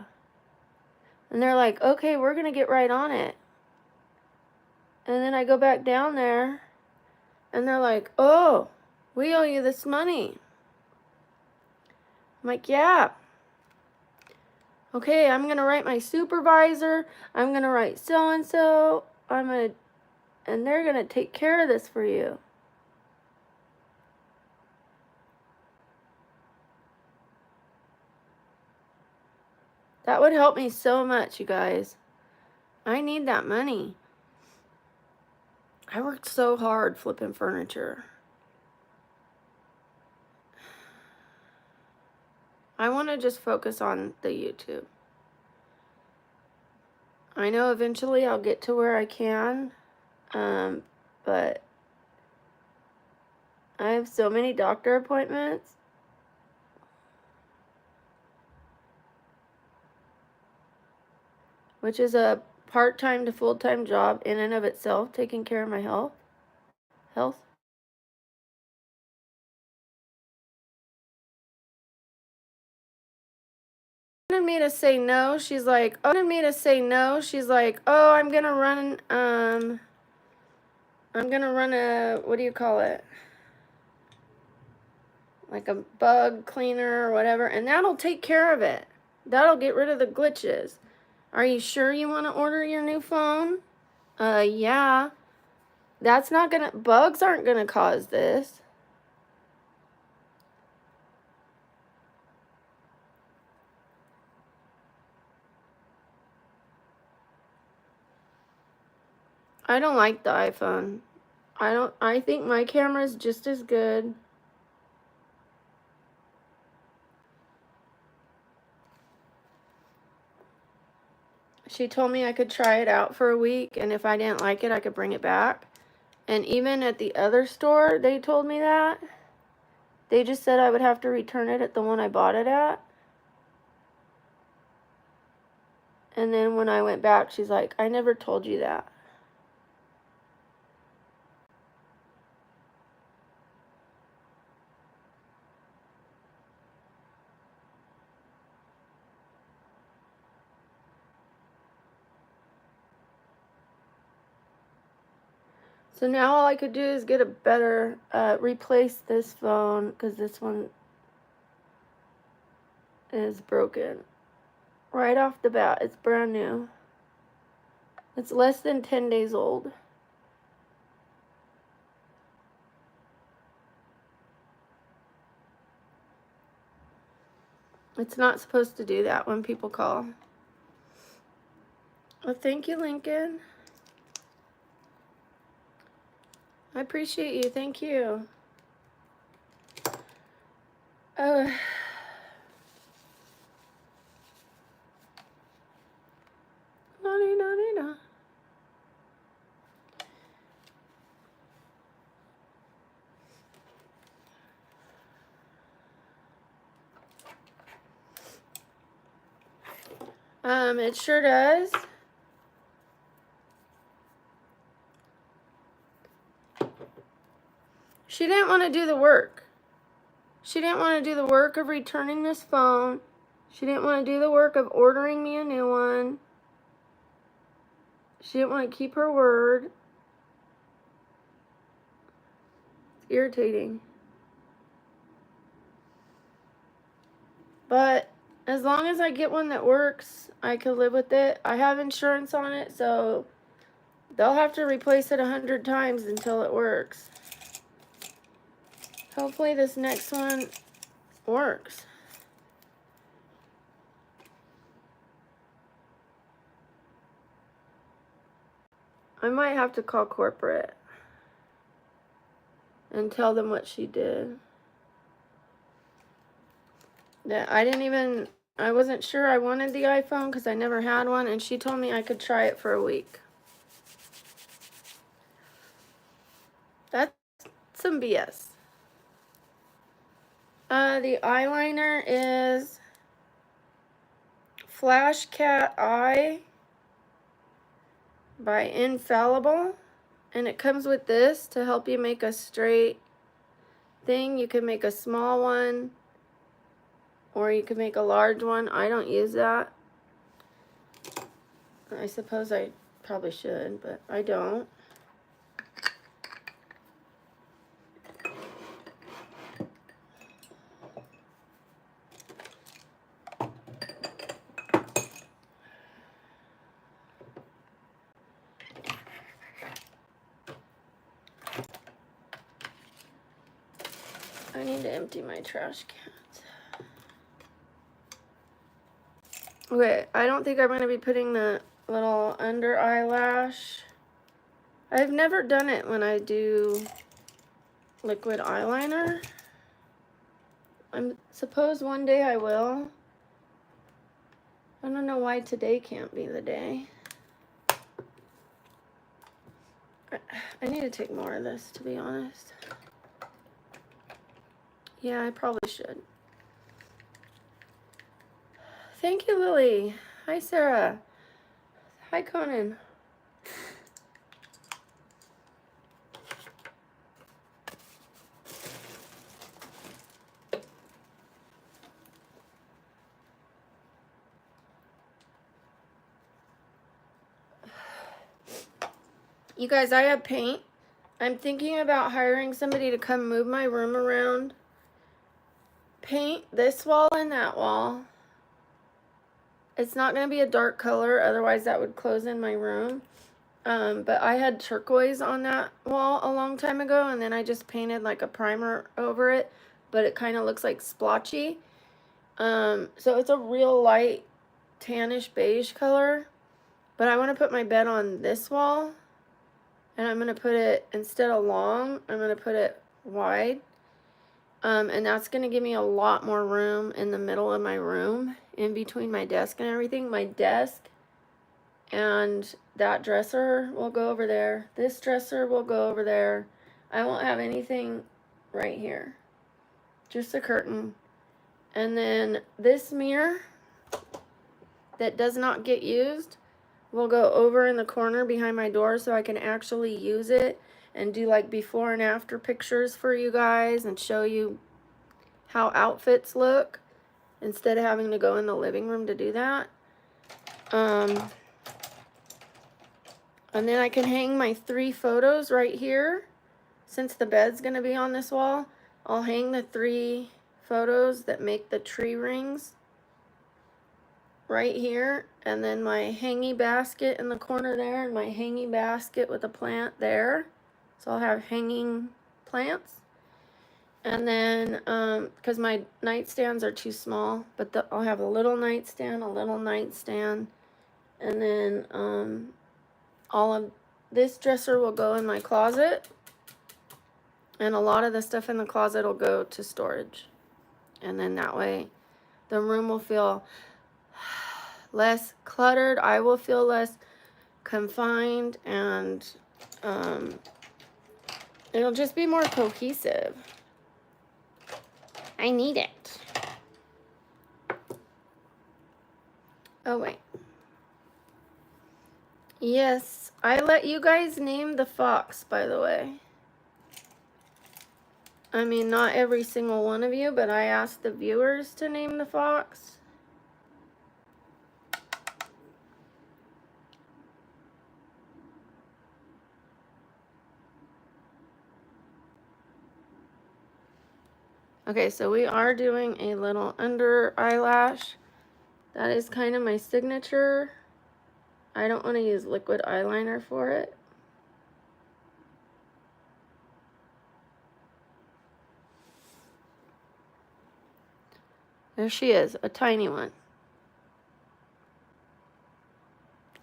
And they're like, "Okay, we're going to get right on it." And then I go back down there, and they're like, "Oh, we owe you this money." I'm like, "Yeah. Okay, I'm going to write my supervisor. I'm going to write so-and-so. And they're going to take care of this for you." That would help me so much, you guys. I need that money. I worked so hard flipping furniture. I want to just focus on the YouTube. I know eventually I'll get to where I can, but I have so many doctor appointments. Which is a part-time to full-time job in and of itself, taking care of my health. Wanted me to say no. She's like, "Oh, I'm gonna run a, what do you call it? Like a bug cleaner or whatever, and that'll take care of it. That'll get rid of the glitches. Are you sure you want to order your new phone?" Yeah. Bugs aren't gonna cause this. I don't like the iPhone. I think my camera is just as good. She told me I could try it out for a week, and if I didn't like it, I could bring it back. And even at the other store, they told me that. They just said I would have to return it at the one I bought it at. And then when I went back, she's like, "I never told you that." So now all I could do is get a better, replace this phone, because this one is broken. Right off the bat, it's brand new. It's less than 10 days old. It's not supposed to do that when people call. Well, thank you, Lincoln. I appreciate you. Thank you. It sure does. She didn't want to do the work. She didn't want to do the work of returning this phone. She didn't want to do the work of ordering me a new one. She didn't want to keep her word. It's irritating. But as long as I get one that works, I can live with it. I have insurance on it, so they'll have to replace it 100 times until it works. Hopefully this next one works. I might have to call corporate and tell them what she did. that I wasn't sure I wanted the iPhone because I never had one, and she told me I could try it for a week. That's some BS. The eyeliner is Flash Cat Eye by Infallible, and it comes with this to help you make a straight thing. You can make a small one, or you can make a large one. I don't use that. I suppose I probably should, but I don't. I need to empty my trash cans. Okay, I don't think I'm going to be putting the little under eyelash. I've never done it when I do liquid eyeliner. I suppose one day I will. I don't know why today can't be the day. I need to take more of this, to be honest. Yeah, I probably should. Thank you, Lily. Hi, Sarah. Hi, Conan. You guys, I have paint. I'm thinking about hiring somebody to come move my room around. Paint this wall and that wall. It's not going to be a dark color, otherwise that would close in my room. But I had turquoise on that wall a long time ago, and then I just painted like a primer over it, but it kind of looks like splotchy. So it's a real light tannish beige color, but I want to put my bed on this wall, and I'm going to put it, instead of long, I'm going to put it wide. And that's going to give me a lot more room in the middle of my room, in between my desk and everything. My desk and that dresser will go over there. This dresser will go over there. I won't have anything right here. Just a curtain. And then this mirror that does not get used will go over in the corner behind my door, so I can actually use it and do like before and after pictures for you guys and show you how outfits look instead of having to go in the living room to do that. And then I can hang my 3 photos right here. Since the bed's going to be on this wall, I'll hang the 3 photos that make the tree rings right here. And then my hangy basket in the corner there, and my hangy basket with a plant there. So I'll have hanging plants. And then, because my nightstands are too small, but I'll have a little nightstand, and then all of this dresser will go in my closet, and a lot of the stuff in the closet will go to storage. And then that way the room will feel less cluttered. I will feel less confined, and it'll just be more cohesive. I need it. Oh, wait. Yes, I let you guys name the fox, by the way. I mean, not every single one of you, but I asked the viewers to name the fox. Okay, so we are doing a little under eyelash. That is kind of my signature. I don't want to use liquid eyeliner for it. There she is, a tiny one.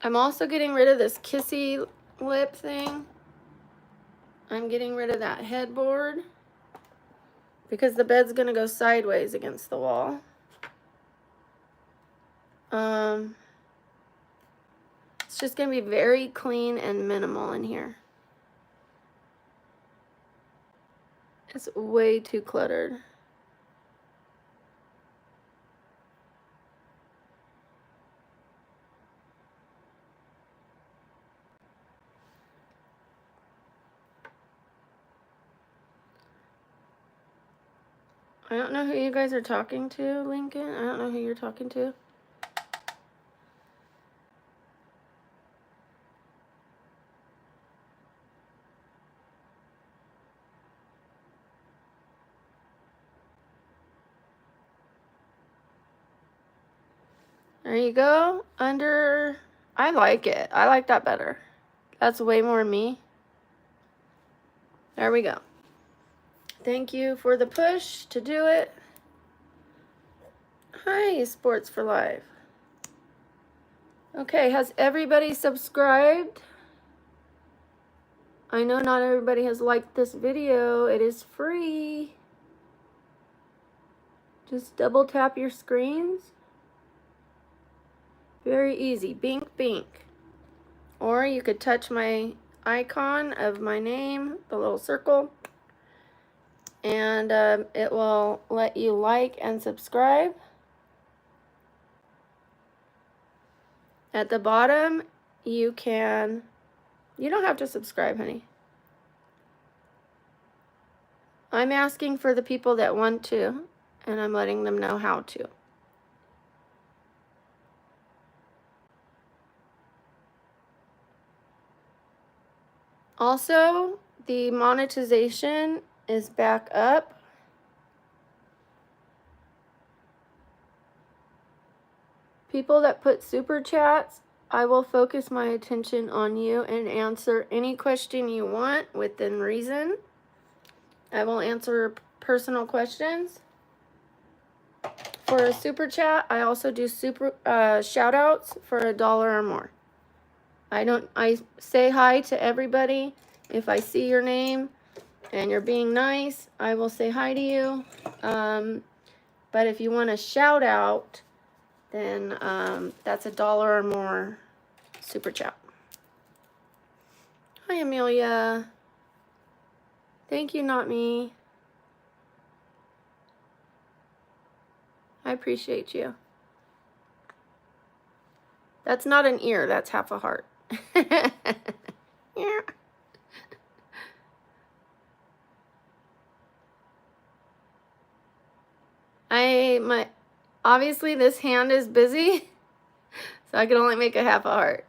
I'm also getting rid of this kissy lip thing. I'm getting rid of that headboard because the bed's going to go sideways against the wall. It's just going to be very clean and minimal in here. It's way too cluttered. I don't know who you guys are talking to, Lincoln. I don't know who you're talking to. There you go. Under, I like it. I like that better. That's way more me. There we go. Thank you for the push to do it. Hi, Sports for Life. Okay, has everybody subscribed? I know not everybody has liked this video. It is free. Just double tap your screens. Very easy. Bink, bink. Or you could touch my icon of my name, the little circle, and it will let you like and subscribe. At the bottom, you don't have to subscribe, honey. I'm asking for the people that want to, and I'm letting them know how to. Also, the monetization is back up. People that put super chats, I will focus my attention on you and answer any question you want within reason. I will answer personal questions. For a super chat, I also do super shout outs for $1 or more. I say hi to everybody. If I see your name and you're being nice, I will say hi to you. But if you want a shout out, then that's $1 or more super chat. Hi, Amelia. Thank you, not me. I appreciate you. That's not an ear, that's half a heart. Yeah. Obviously this hand is busy, so I can only make a half a heart.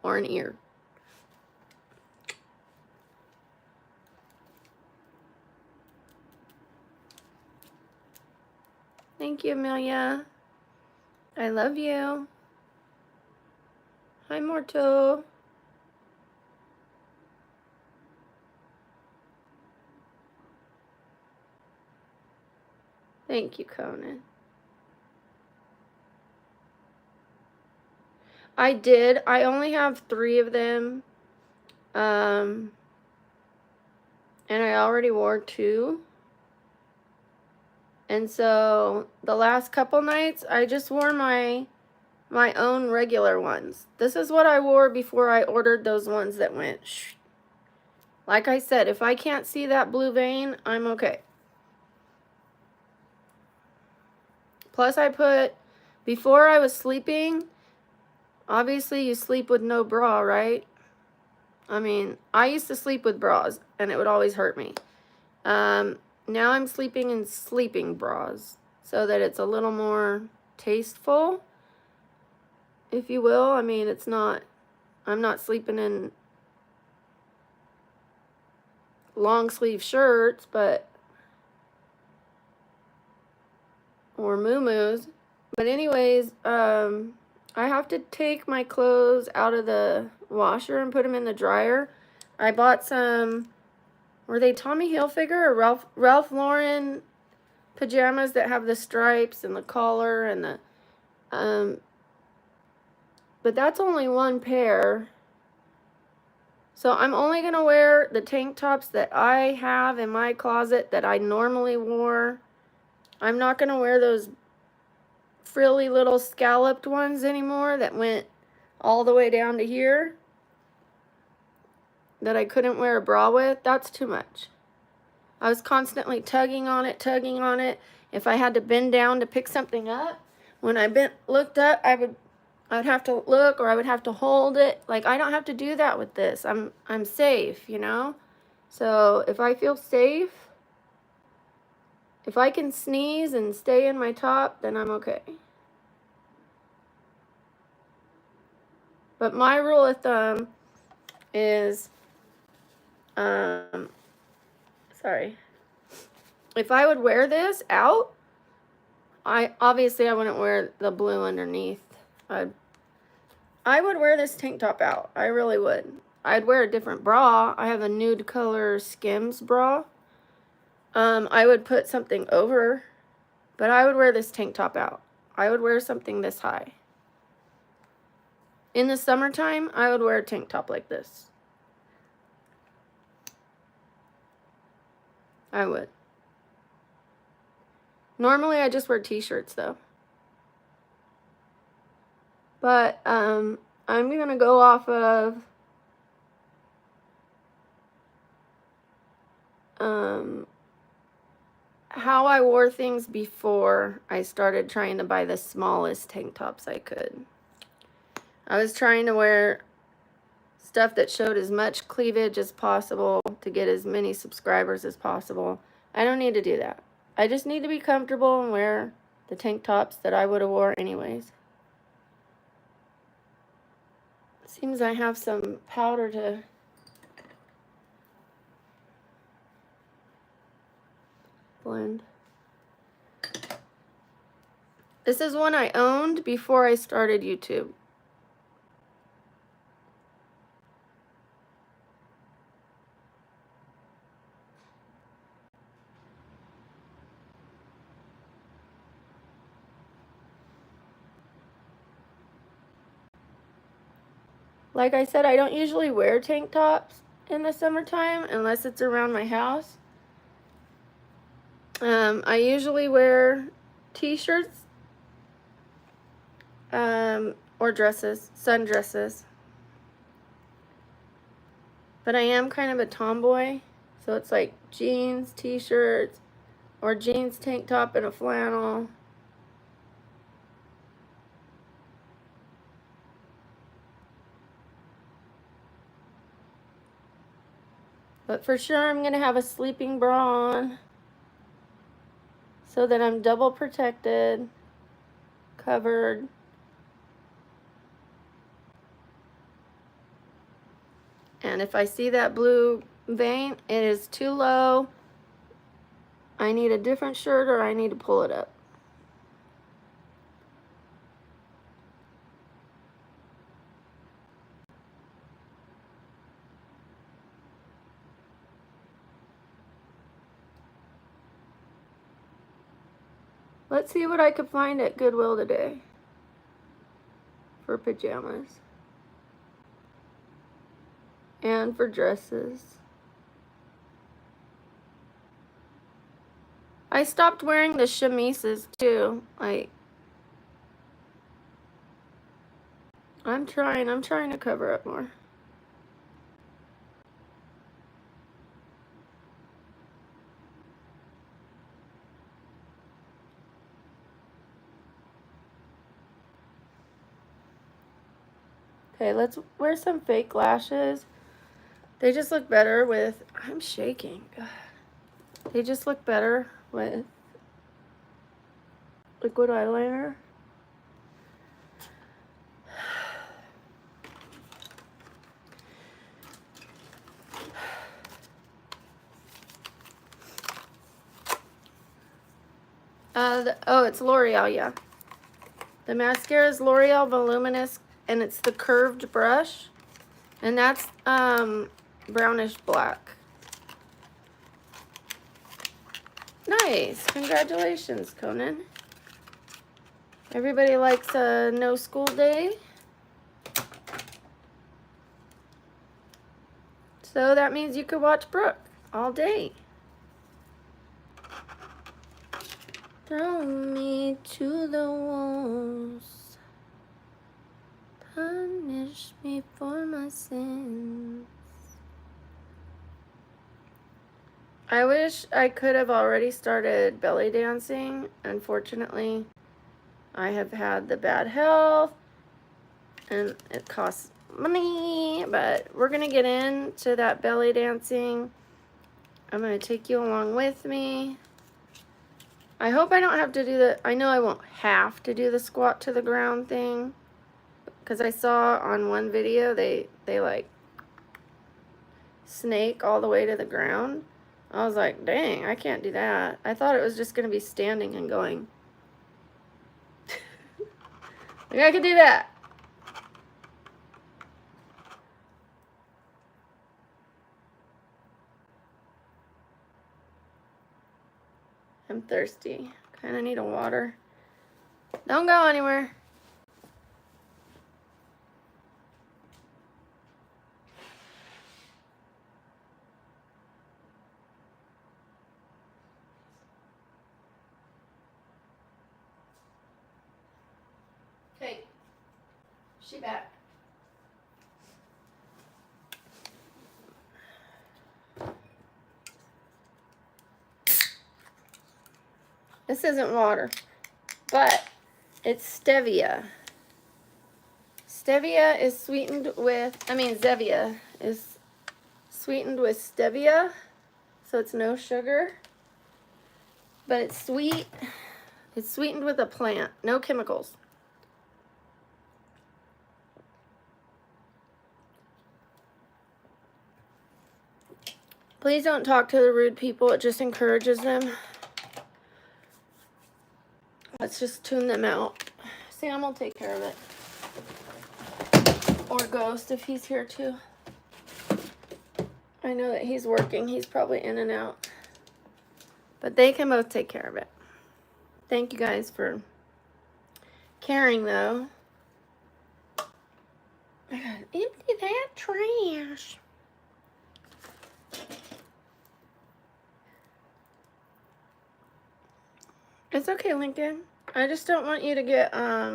Or an ear. Thank you, Amelia. I love you. Hi, Morto. Thank you, Conan. I did. I only have 3 of them. And I already wore 2. And so the last couple nights, I just wore my own regular ones. This is what I wore before I ordered those ones that went shh. Like I said, if I can't see that blue vein, I'm okay. Plus before I was sleeping, obviously you sleep with no bra, right? I mean, I used to sleep with bras, and it would always hurt me. Now I'm sleeping in sleeping bras, so that it's a little more tasteful, if you will. I mean, I'm not sleeping in long sleeve shirts, or muumuus. But anyways, I have to take my clothes out of the washer and put them in the dryer. I bought some, were they Tommy Hilfiger or Ralph Lauren pajamas that have the stripes and the collar and the, but that's only 1 pair. So I'm only going to wear the tank tops that I have in my closet that I normally wore I'm not going to wear those frilly little scalloped ones anymore that went all the way down to here, that I couldn't wear a bra with. That's too much. I was constantly tugging on it, tugging on it. If I had to bend down to pick something up, when I looked up, I'd have to look, or I would have to hold it. Like, I don't have to do that with this. I'm safe, you know? So if I feel safe, if I can sneeze and stay in my top, then I'm okay. But my rule of thumb is, sorry, if I would wear this out, obviously I wouldn't wear the blue underneath. I would wear this tank top out. I really would. I'd wear a different bra. I have a nude color Skims bra. I would put something over, but I would wear this tank top out. I would wear something this high. In the summertime, I would wear a tank top like this. I would. Normally, I just wear t-shirts though. But I'm going to go off of how I wore things before I started trying to buy the smallest tank tops I could. I was trying to wear stuff that showed as much cleavage as possible to get as many subscribers as possible. I don't need to do that. I just need to be comfortable and wear the tank tops that I would have wore anyways. Seems I have some powder to blend. This is one I owned before I started YouTube. Like I said, I don't usually wear tank tops in the summertime unless it's around my house. I usually wear t-shirts or dresses, sundresses. But I am kind of a tomboy, so it's like jeans, t-shirts, or jeans, tank top, and a flannel. But for sure, I'm going to have a sleeping bra on so that I'm double protected, covered. And if I see that blue vein, it is too low. I need a different shirt, or I need to pull it up. Let's see what I could find at Goodwill today for pajamas and for dresses. I stopped wearing the chemises too. Like, I'm trying to cover up more. Okay, let's wear some fake lashes. They just look better with, I'm shaking. They just look better with liquid eyeliner. It's L'Oreal, yeah. The mascara is L'Oreal Voluminous, and it's the curved brush, and that's brownish black. Nice, congratulations, Conan. Everybody likes a no school day. So that means you could watch Brooke all day. Throw me to the wolves. Punish me for my sins. I wish I could have already started belly dancing. Unfortunately, I have had the bad health and it costs money, but we're gonna get into that belly dancing. I'm gonna take you along with me. I hope I don't have to do I know I won't have to do the squat to the ground thing, because I saw on one video they like snake all the way to the ground. I was like, dang, I can't do that. I thought it was just gonna be standing and going. Like I could do that. I'm thirsty. Kinda need a water. Don't go anywhere. Okay. She back. This isn't water, but it's stevia. Stevia is sweetened with, Zevia is sweetened with stevia, so it's no sugar, but it's sweet. It's sweetened with a plant, no chemicals. Please don't talk to the rude people, it just encourages them. Let's just tune them out. Sam will take care of it. Or Ghost if he's here too. I know that he's working. He's probably in and out. But they can both take care of it. Thank you guys for caring though. I gotta empty that trash. It's okay, Lincoln. I just don't want you to get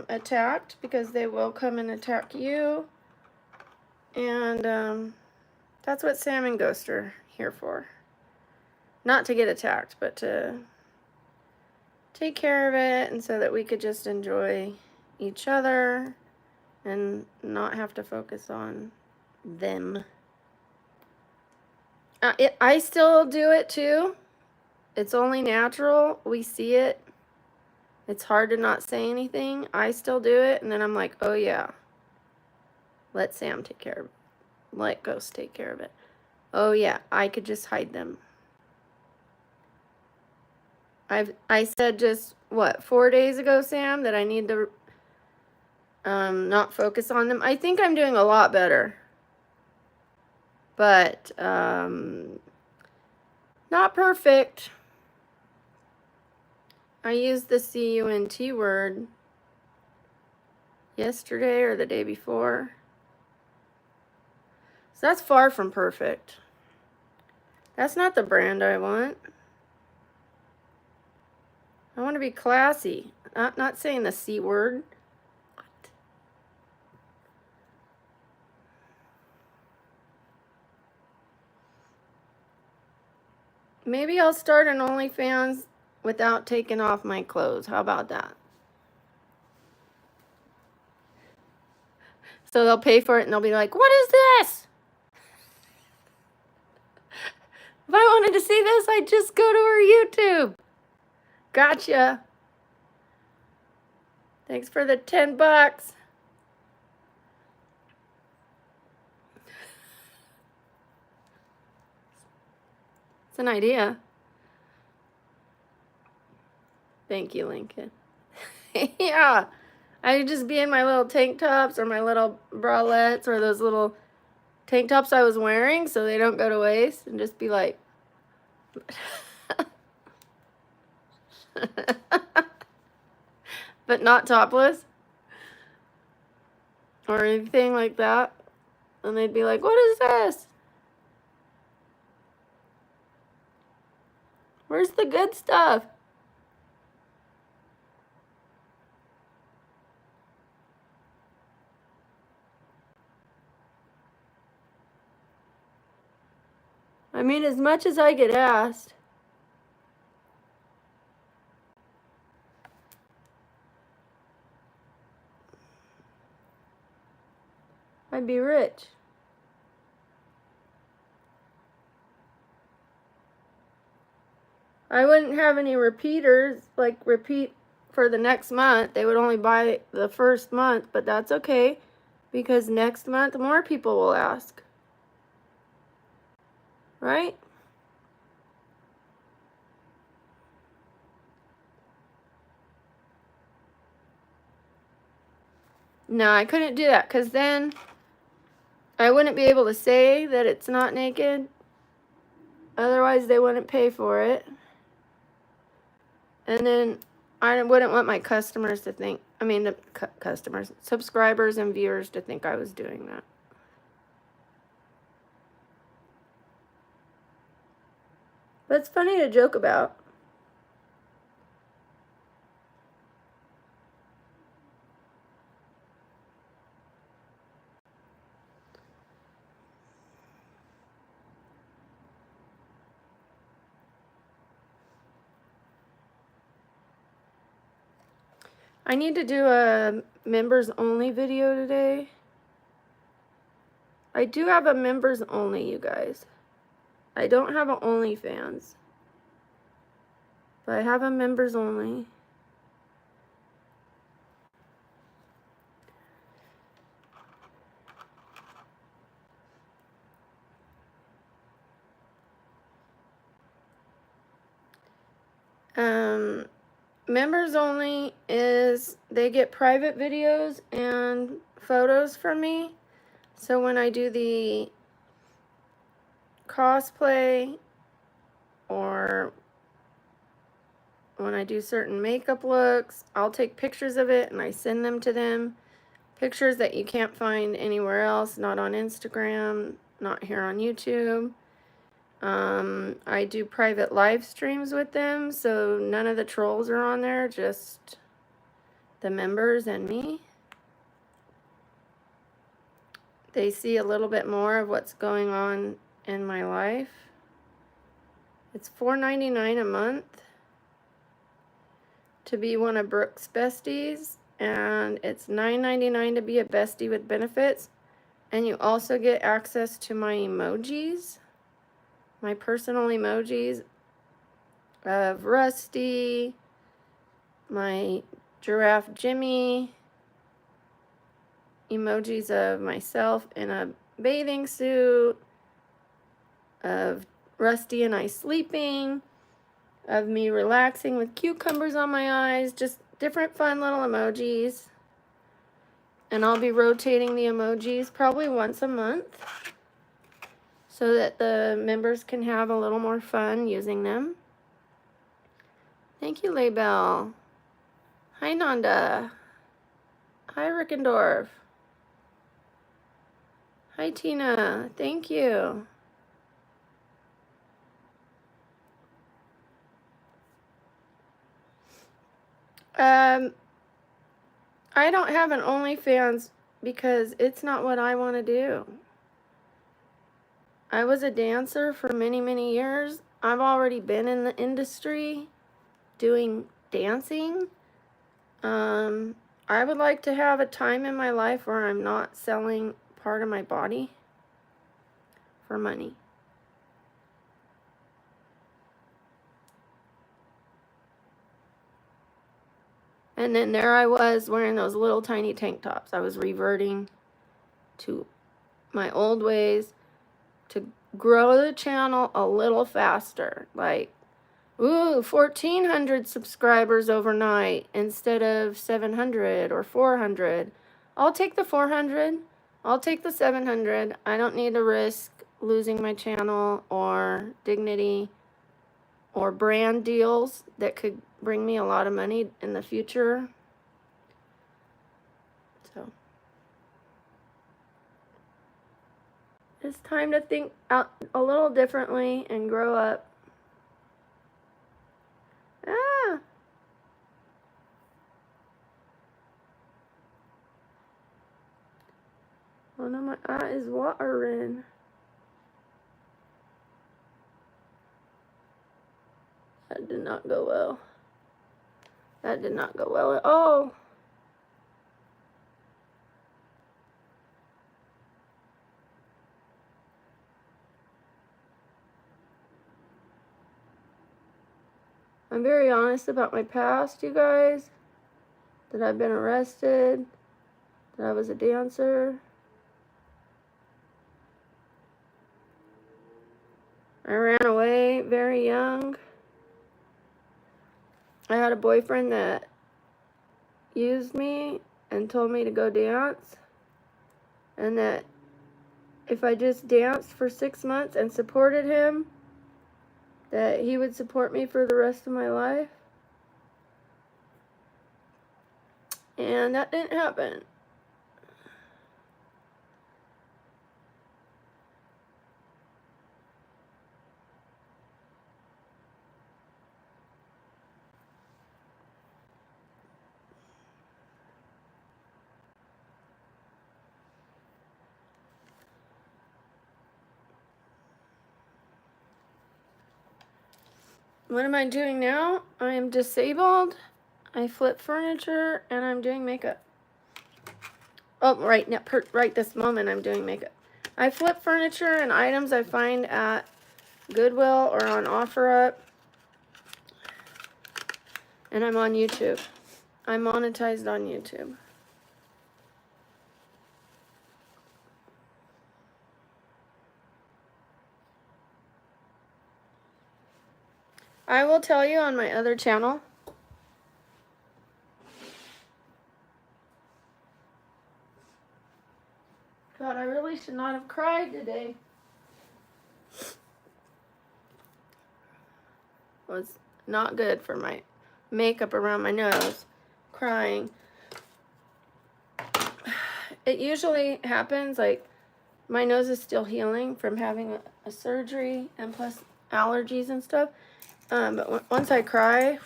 attacked, because they will come and attack you. And that's what Sam and Ghost are here for. Not to get attacked, but to take care of it, and so that we could just enjoy each other and not have to focus on them. I still do it too. It's only natural. We see it. It's hard to not say anything. I still do it, and then I'm like, oh yeah. Let Sam take care of it. Let Ghost take care of it. Oh yeah, I could just hide them. I said just, what, 4 days ago, Sam, that I need to not focus on them. I think I'm doing a lot better. But not perfect. I used the CUNT word yesterday or the day before. So that's far from perfect. That's not the brand I want. I want to be classy. Not saying the C word. Maybe I'll start an OnlyFans without taking off my clothes. How about that? So they'll pay for it and they'll be like, what is this? If I wanted to see this, I'd just go to her YouTube. Gotcha. Thanks for the $10. It's an idea. Thank you, Lincoln. Yeah. I'd just be in my little tank tops or my little bralettes or those little tank tops I was wearing so they don't go to waste, and just be like... But not topless or anything like that. And they'd be like, what is this? Where's the good stuff? I mean, as much as I get asked. I'd be rich. I wouldn't have any repeaters, like repeat for the next month. They would only buy the first month, but that's okay because next month more people will ask. Right? No, I couldn't do that because then I wouldn't be able to say that it's not naked. Otherwise, they wouldn't pay for it. And then I wouldn't want my customers to think, I mean, the customers, subscribers and viewers to think I was doing that. But it's funny to joke about. I need to do a members only video today. I do have a members only, you guys. I don't have an OnlyFans. But I have a members only. Members only is they get private videos and photos from me. So when I do the cosplay or when I do certain makeup looks, I'll take pictures of it and I send them to them. Pictures that you can't find anywhere else, not on Instagram, not here on YouTube. I do private live streams with them, so none of the trolls are on there, just the members and me. They see a little bit more of what's going on in my life. It's $4.99 a month to be one of Brooke's besties, and it's $9.99 to be a bestie with benefits. And you also get access to my emojis, my personal emojis of Rusty, my giraffe Jimmy, emojis of myself in a bathing suit, of Rusty and I sleeping, of me relaxing with cucumbers on my eyes, just different fun little emojis. And I'll be rotating the emojis probably once a month so that the members can have a little more fun using them. Thank you, Laybell. Hi, Nanda. Hi, Rickendorf. Hi, Tina. Thank you. I don't have an OnlyFans because it's not what I want to do. I was a dancer for many, many years. I've already been in the industry doing dancing. I would like to have a time in my life where I'm not selling part of my body for money. And then there I was wearing those little tiny tank tops. I was reverting to my old ways to grow the channel a little faster. Like, ooh, 1,400 subscribers overnight instead of 700 or 400. I'll take the 400. I'll take the 700. I don't need to risk losing my channel or dignity or brand deals that could bring me a lot of money in the future. So it's time to think out a little differently and grow up. Ah! One of my eyes is watering. did not go well. That did not go well at all. I'm very honest about my past, you guys. That I've been arrested. That I was a dancer. I ran away very young. I had a boyfriend that used me and told me to go dance. And that if I just danced for 6 months and supported him, that he would support me for the rest of my life. And that didn't happen. What am I doing now? I am disabled. I flip furniture and I'm doing makeup. Oh, right now, right this moment, I'm doing makeup. I flip furniture and items I find at Goodwill or on OfferUp. And I'm on YouTube. I'm monetized on YouTube. I will tell you on my other channel. God, I really should not have cried today. It was not good for my makeup around my nose. Crying. It usually happens, like, my nose is still healing from having a surgery and plus allergies and stuff. But once I cry,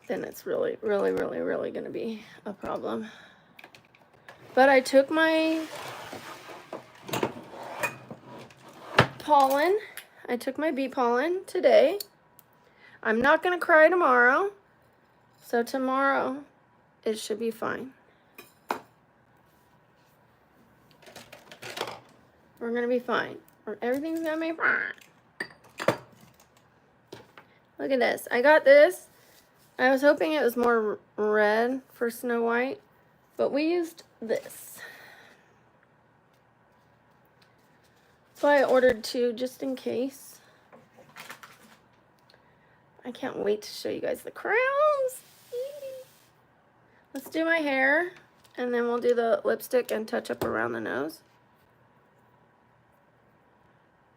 then it's really, really, really, really going to be a problem. But I took my pollen. I took my bee pollen today. I'm not going to cry tomorrow. So tomorrow, it should be fine. We're going to be fine. Everything's going to be fine. Look at this. I got this. I was hoping it was more red for Snow White, but we used this. So I ordered 2 just in case. I can't wait to show you guys the crowns. Let's do my hair, and then we'll do the lipstick and touch up around the nose.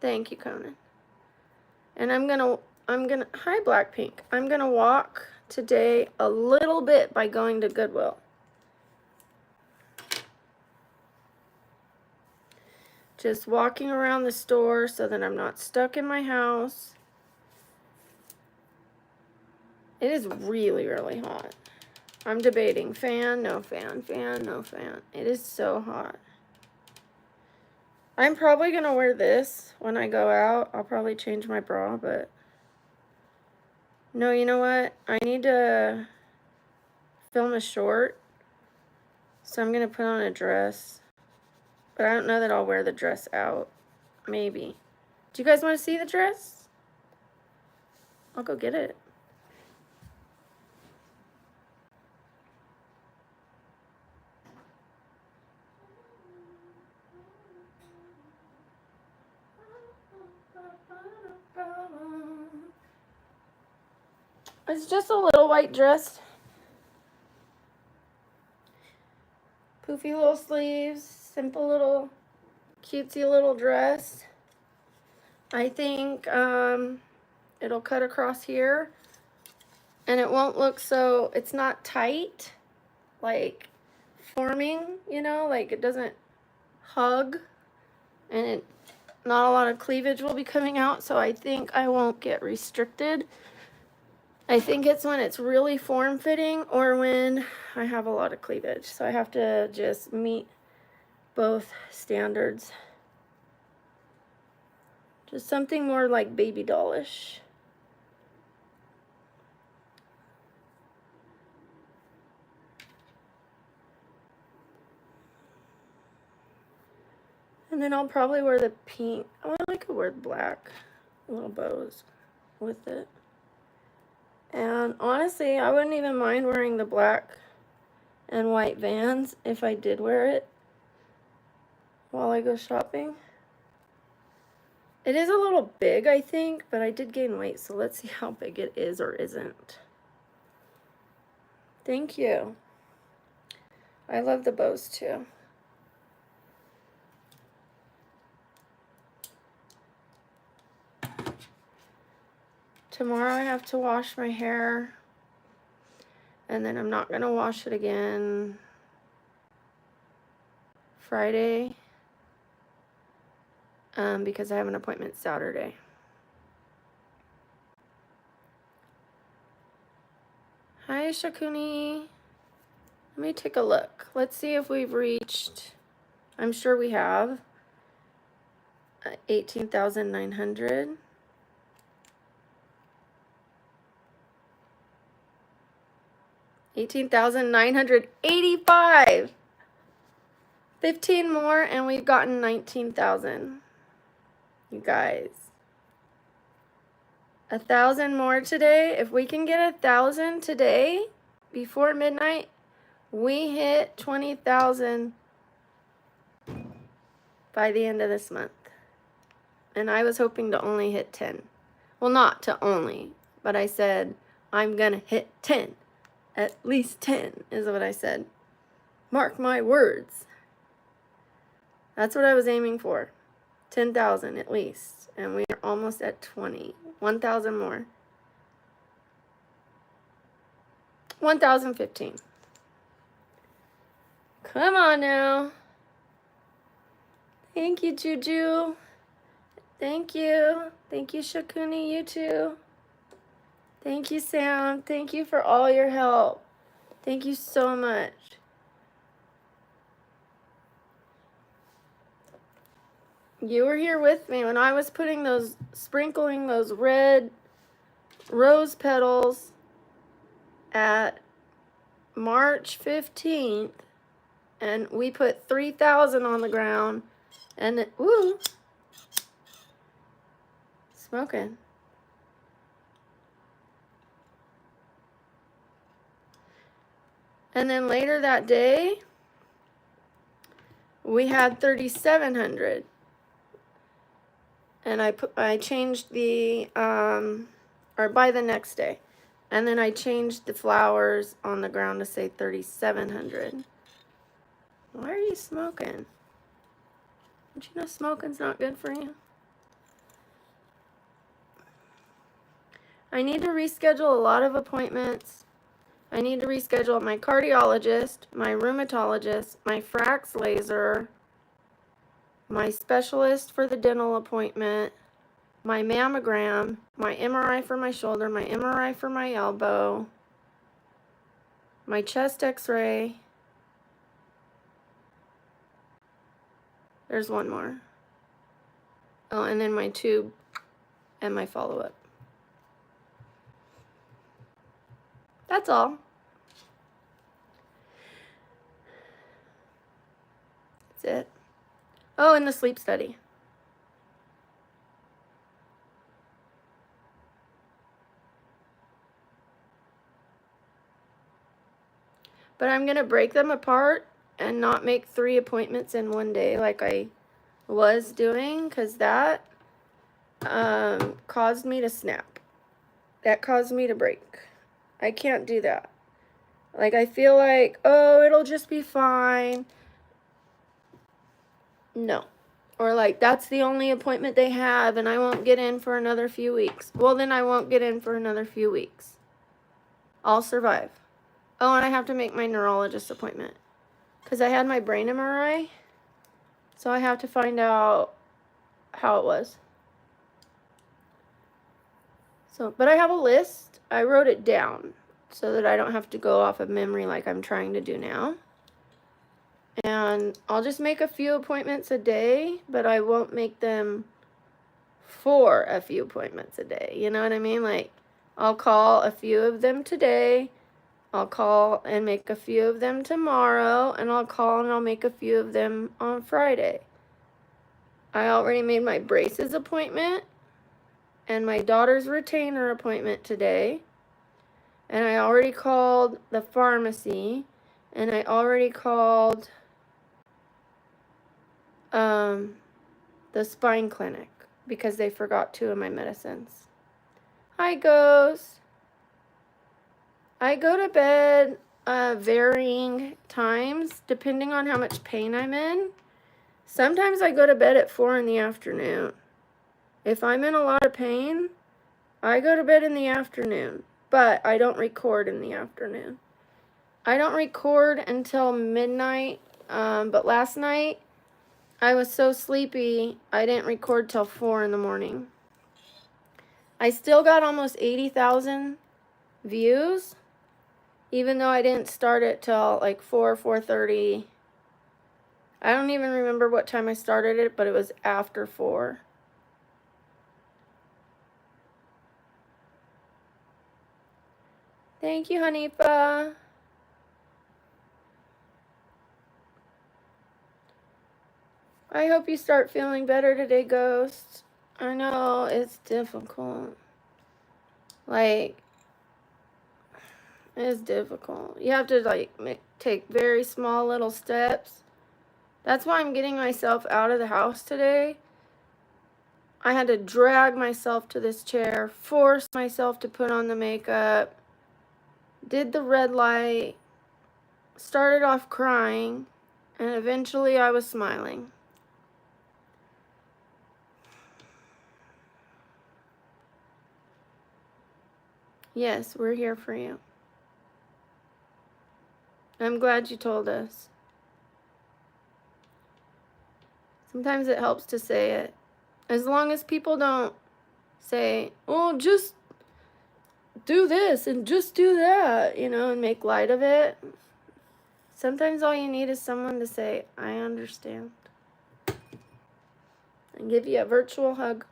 Thank you, Conan. And I'm gonna, hi Blackpink. I'm gonna walk today a little bit by going to Goodwill. Just walking around the store so that I'm not stuck in my house. It is really, really hot. I'm debating fan, no fan, fan, no fan. It is so hot. I'm probably going to wear this when I go out. I'll probably change my bra, but no, you know what? I need to film a short, so I'm going to put on a dress, but I don't know that I'll wear the dress out. Maybe. Do you guys want to see the dress? I'll go get it. It's just a little white dress. Poofy little sleeves, simple little, cutesy little dress. I think it'll cut across here, and it won't look so, it's not tight, like forming, you know, like it doesn't hug, and not a lot of cleavage will be coming out, so I think I won't get restricted. I think it's when it's really form-fitting or when I have a lot of cleavage. So I have to just meet both standards. Just something more like baby dollish. And then I'll probably wear the pink. Oh, I could wear the black little bows with it. And honestly, I wouldn't even mind wearing the black and white Vans if I did wear it while I go shopping. It is a little big, I think, but I did gain weight, so let's see how big it is or isn't. Thank you. I love the bows too. Tomorrow I have to wash my hair, and then I'm not going to wash it again Friday because I have an appointment Saturday. Hi, Shakuni. Let me take a look. Let's see if we've reached, I'm sure we have, 18,900. $18,985. 15 more and we've gotten 19,000. You guys. 1,000 more today. If we can get 1,000 today before midnight, we hit 20,000 by the end of this month. And I was hoping to only hit 10. Well, not to only, but I said I'm gonna hit 10. At least 10 is what I said. Mark my words. That's what I was aiming for. 10,000 at least. And we are almost at 20. 1,000 more. 1,015. Come on now. Thank you, Juju. Thank you. Thank you, Shakuni. You too. Thank you, Sam. Thank you for all your help. Thank you so much. You were here with me when I was putting those, sprinkling those red rose petals at March 15th, and we put 3,000 on the ground, and it, woo, smoking. And then later that day, we had 3,700. And I changed the, or by the next day. And then I changed the flowers on the ground to say 3,700. Why are you smoking? Don't you know smoking's not good for you? I need to reschedule a lot of appointments. I need to reschedule my cardiologist, my rheumatologist, my Frax laser, my specialist for the dental appointment, my mammogram, my MRI for my shoulder, my MRI for my elbow, my chest x-ray. There's one more. Oh, and then my tube and my follow-up. That's all. That's it. Oh, and the sleep study. But I'm going to break them apart and not make 3 appointments in one day like I was doing, because that caused me to snap. That caused me to break. I can't do that. Like, I feel like, oh, it'll just be fine. No. Or like, that's the only appointment they have and I won't get in for another few weeks. Well, then I won't get in for another few weeks. I'll survive. Oh, and I have to make my neurologist appointment because I had my brain MRI. So I have to find out how it was. So, but I have a list. I wrote it down so that I don't have to go off of memory like I'm trying to do now. And I'll just make a few appointments a day, but I won't make them for a few appointments a day. You know what I mean? Like, I'll call a few of them today. I'll call and make a few of them tomorrow. And I'll call and I'll make a few of them on Friday. I already made my braces appointment and my daughter's retainer appointment today. And I already called the pharmacy. And I already called the spine clinic because they forgot 2 of my medicines. Hi, Ghost. I go to bed varying times depending on how much pain I'm in. Sometimes I go to bed at 4 in the afternoon. If I'm in a lot of pain, I go to bed in the afternoon, but I don't record in the afternoon. I don't record until midnight, but last night I was so sleepy I didn't record till 4 in the morning. I still got almost 80,000 views, even though I didn't start it till like 4:30. I don't even remember what time I started it, but it was after 4. Thank you, Hanifa. I hope you start feeling better today, Ghost. I know it's difficult. Like, it's difficult. You have to like take very small little steps. That's why I'm getting myself out of the house today. I had to drag myself to this chair, force myself to put on the makeup, did the red light, started off crying, and eventually I was smiling. Yes, we're here for you. I'm glad you told us. Sometimes it helps to say it. As long as people don't say, oh, just do this and just do that, you know, and make light of it. Sometimes all you need is someone to say, I understand. And give you a virtual hug.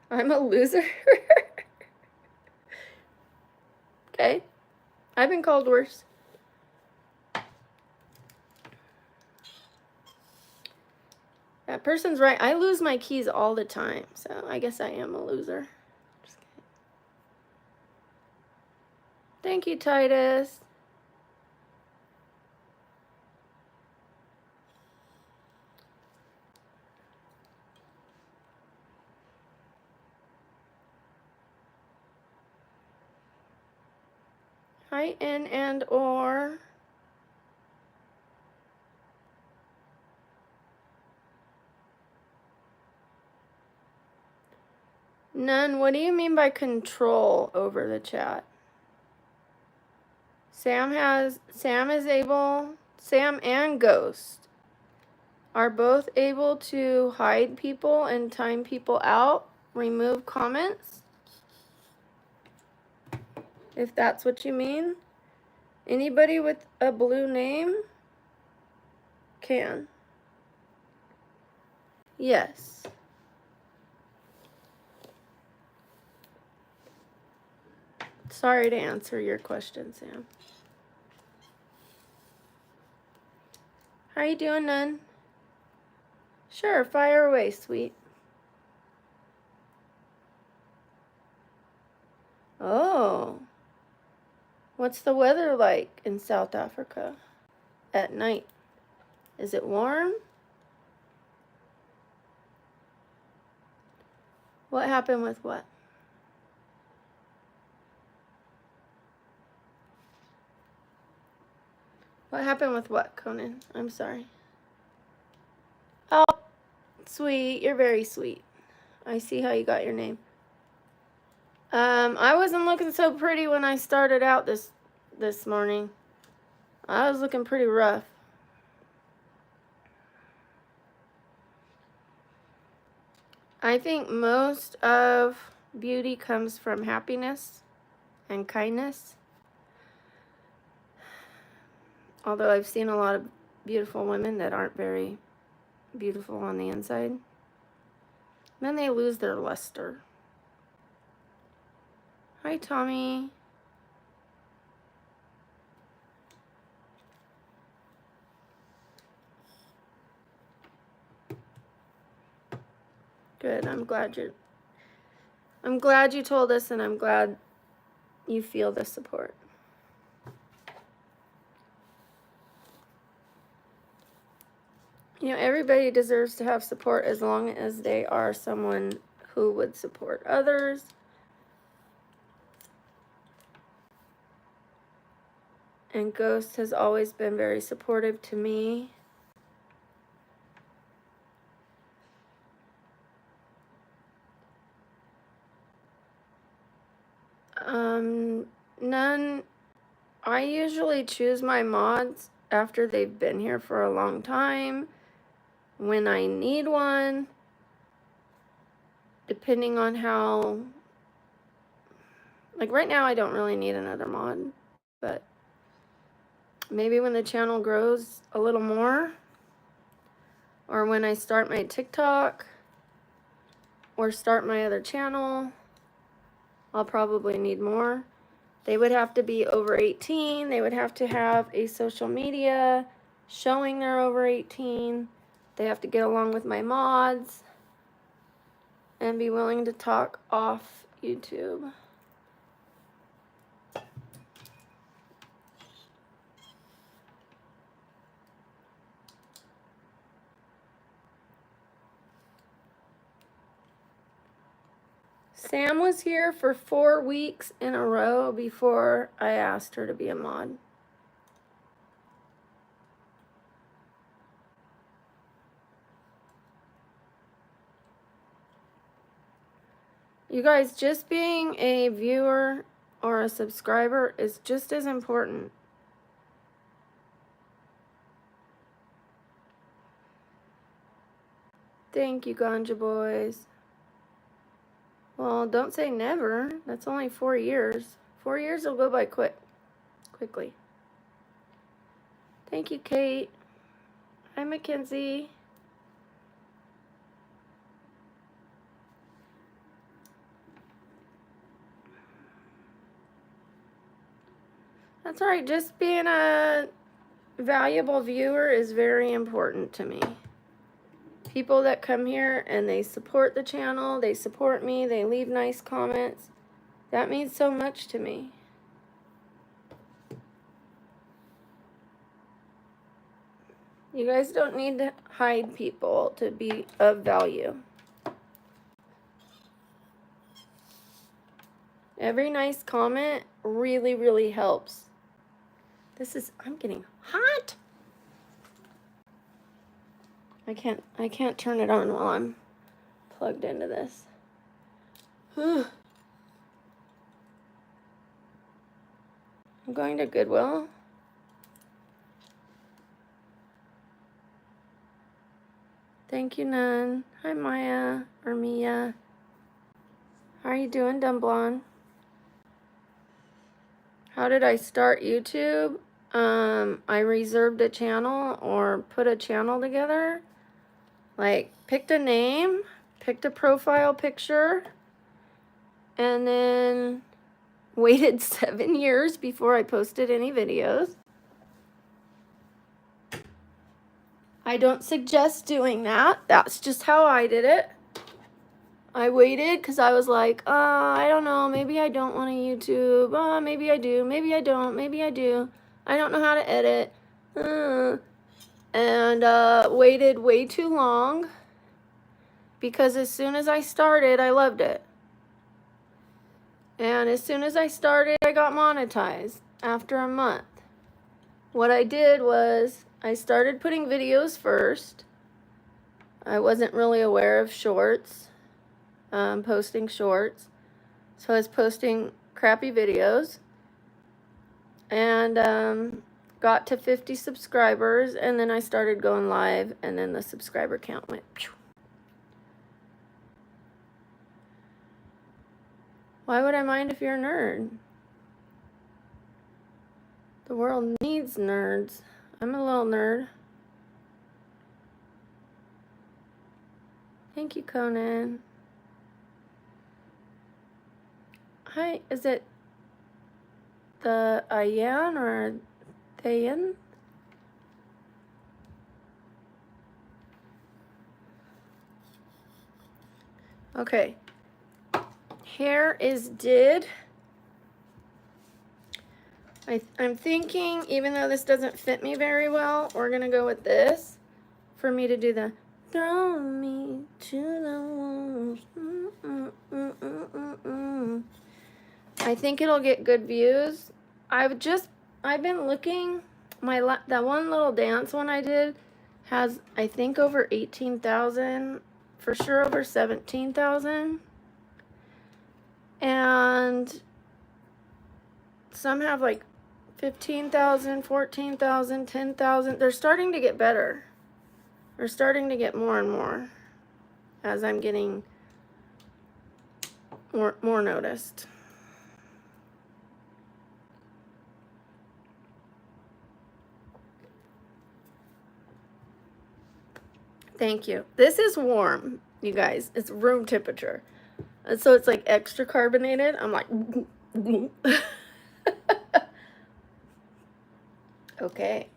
I'm a loser. Okay. I've been called worse. That person's right. I lose my keys all the time, so I guess I am a loser. Just kidding. Thank you, Titus. Hi, N and or. None. What do you mean by control over the chat? Sam and Ghost are both able to hide people and time people out, remove comments, if that's what you mean. Anybody with a blue name can. Yes. Sorry to answer your question, Sam. How you doing, Nun? Sure, fire away, sweet. Oh. What's the weather like in South Africa at night? Is it warm? What happened with what? What happened with what, Conan? I'm sorry. Oh, sweet. You're very sweet. I see how you got your name. I wasn't looking so pretty when I started out this morning. I was looking pretty rough. I think most of beauty comes from happiness and kindness. Although I've seen a lot of beautiful women that aren't very beautiful on the inside. Then they lose their luster. Hi, Tommy. Good. I'm glad you told us, and I'm glad you feel the support. You know, everybody deserves to have support as long as they are someone who would support others. And Ghost has always been very supportive to me. None. I usually choose my mods after they've been here for a long time, when I need one, depending on how, like right now I don't really need another mod, but maybe when the channel grows a little more, or when I start my TikTok, or start my other channel, I'll probably need more. They would have to be over 18. They would have to have a social media showing they're over 18. They have to get along with my mods and be willing to talk off YouTube. Sam was here for 4 weeks in a row before I asked her to be a mod. You guys, just being a viewer or a subscriber is just as important. Thank you, Ganja Boys. Well, don't say never. That's only 4 years. 4 years will go by quickly. Thank you, Kate. Hi, Mackenzie. That's all right. Just being a valuable viewer is very important to me. People that come here and they support the channel, they support me, they leave nice comments. That means so much to me. You guys don't need to hide people to be of value. Every nice comment really, really helps. I'm getting hot. I can't turn it on while I'm plugged into this. I'm going to Goodwill. Thank you, Nun. Hi, Maya or Mia. How are you doing, Dumblon? How did I start YouTube? I reserved a channel or put a channel together. Like, picked a name, picked a profile picture, and then waited 7 years before I posted any videos. I don't suggest doing that. That's just how I did it. I waited because I was like, I don't know, maybe I don't want a YouTube. Maybe I do, maybe I don't, maybe I do. I don't know how to edit. And waited way too long because as soon as I started, I loved it. And as soon as I started, I got monetized after a month. What I did was I started putting videos first. I wasn't really aware of shorts, posting shorts. So I was posting crappy videos and got to 50 subscribers, and then I started going live, and then the subscriber count went phew. Why would I mind if you're a nerd? The world needs nerds. I'm a little nerd. Thank you, Conan. Hi, is it the Ayan or Thayan? Okay. Hair is did. I'm thinking, even though this doesn't fit me very well, we're gonna go with this for me to do the throw me to the walls. I think it'll get good views. I've been looking. That one little dance one I did has, I think, over 18,000, for sure over 17,000, and some have like 15,000, 14,000, 10,000. They're starting to get better. They're starting to get more and more as I'm getting more noticed. Thank you. This is warm, you guys. It's room temperature. And so it's like extra carbonated. I'm like, okay.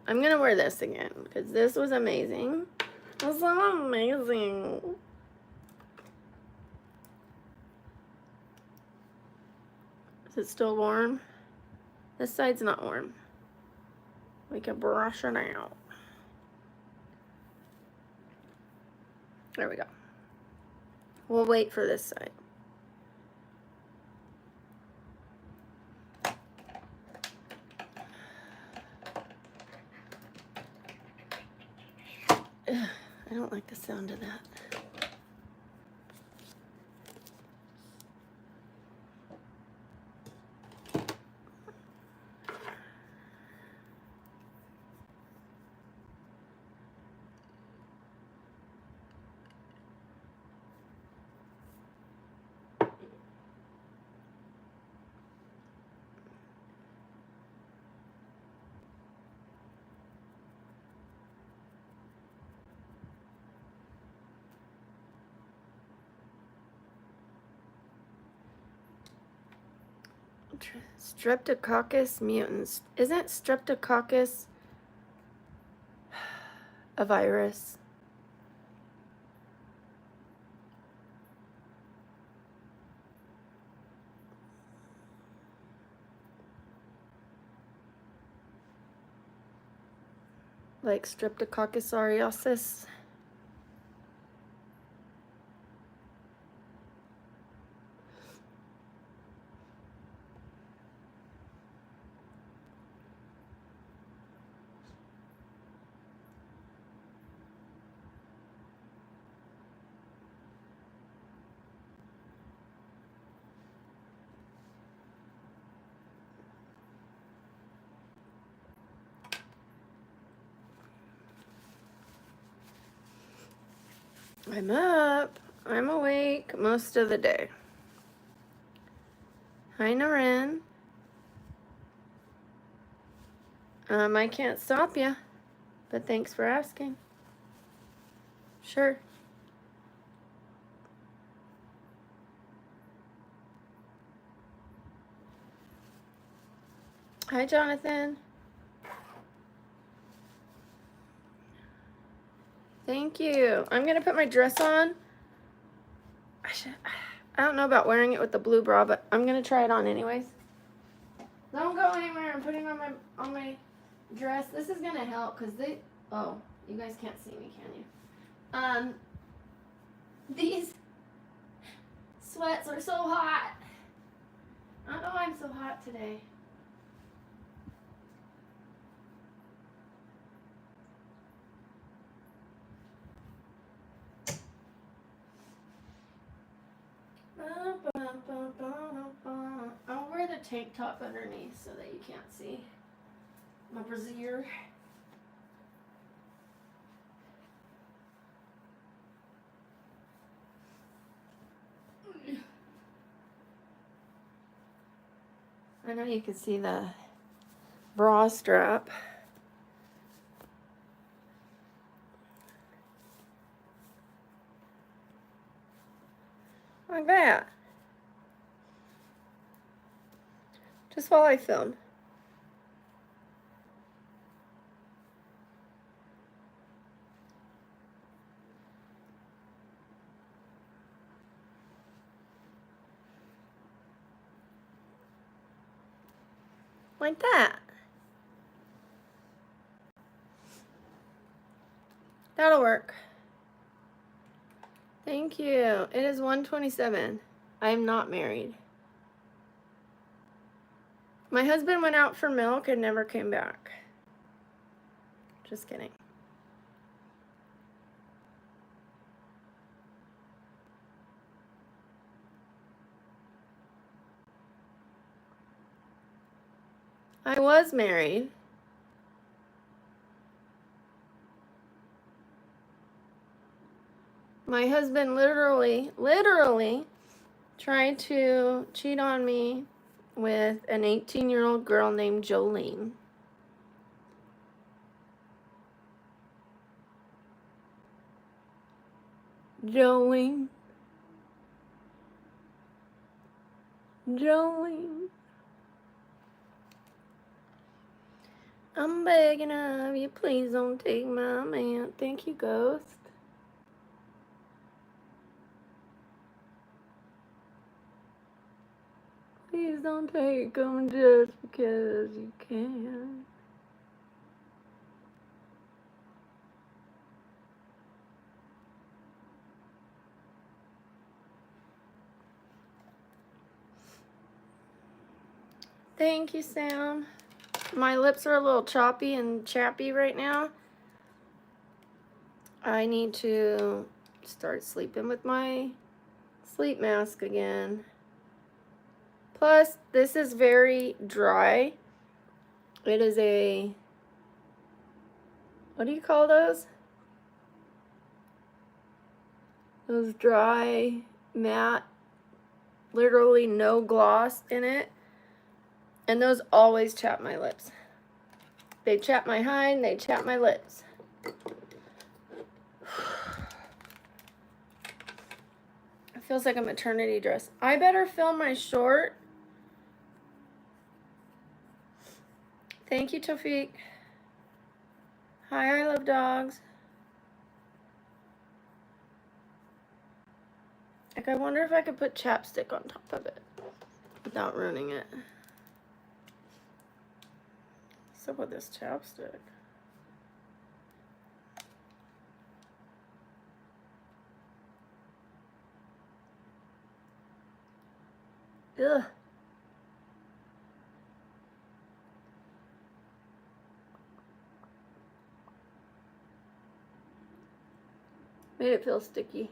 I'm gonna wear this again because this was amazing. It was so amazing. Is it still warm? This side's not warm. We can brush it out. There we go. We'll wait for this side. I don't like the sound of that. Streptococcus mutans. Isn't Streptococcus a virus? Like Streptococcus aureosis? I'm up. I'm awake most of the day. Hi, Naren. I can't stop you, but thanks for asking. Sure. Hi, Jonathan. Thank you. I'm gonna put my dress on. I don't know about wearing it with the blue bra, but I'm gonna try it on anyways. Don't go anywhere. I'm putting on my dress. This is gonna help because you guys can't see me, can you? These sweats are so hot. I don't know why I'm so hot today. I'll wear the tank top underneath so that you can't see my brassiere. I know you can see the bra strap. Like that. Just while I film. Like that. That'll work. Thank you. It is 1:27. I am not married. My husband went out for milk and never came back. Just kidding. I was married. My husband literally tried to cheat on me with an 18-year-old girl named Jolene. Jolene. I'm begging of you, please don't take my man. Thank you, Ghost. Please don't take him just because you can. Thank you, Sam. My lips are a little choppy and chappy right now. I need to start sleeping with my sleep mask again. Plus, this is very dry. It is a, what do you call those? Those dry, matte, literally no gloss in it. And those always chap my lips. They chap my hide, they chap my lips. It feels like a maternity dress. I better film my short. Thank you, Tofik. Hi, I love dogs. Like, I wonder if I could put chapstick on top of it without ruining it. What's up with this chapstick? Ugh. Made it feel sticky.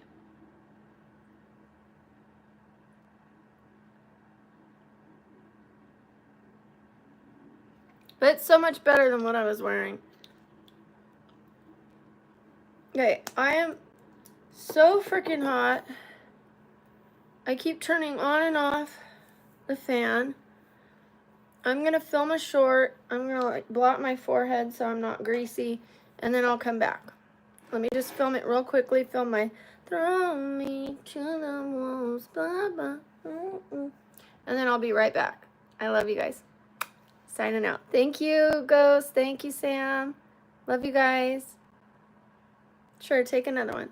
But it's so much better than what I was wearing. Okay, I am so freaking hot. I keep turning on and off the fan. I'm gonna film a short. I'm gonna like blot my forehead so I'm not greasy, and then I'll come back. Let me just film it real quickly. Film my throw me to the walls, blah, blah, and then I'll be right back. I love you guys. Signing out. Thank you, Ghost. Thank you, Sam. Love you guys. Sure, take another one.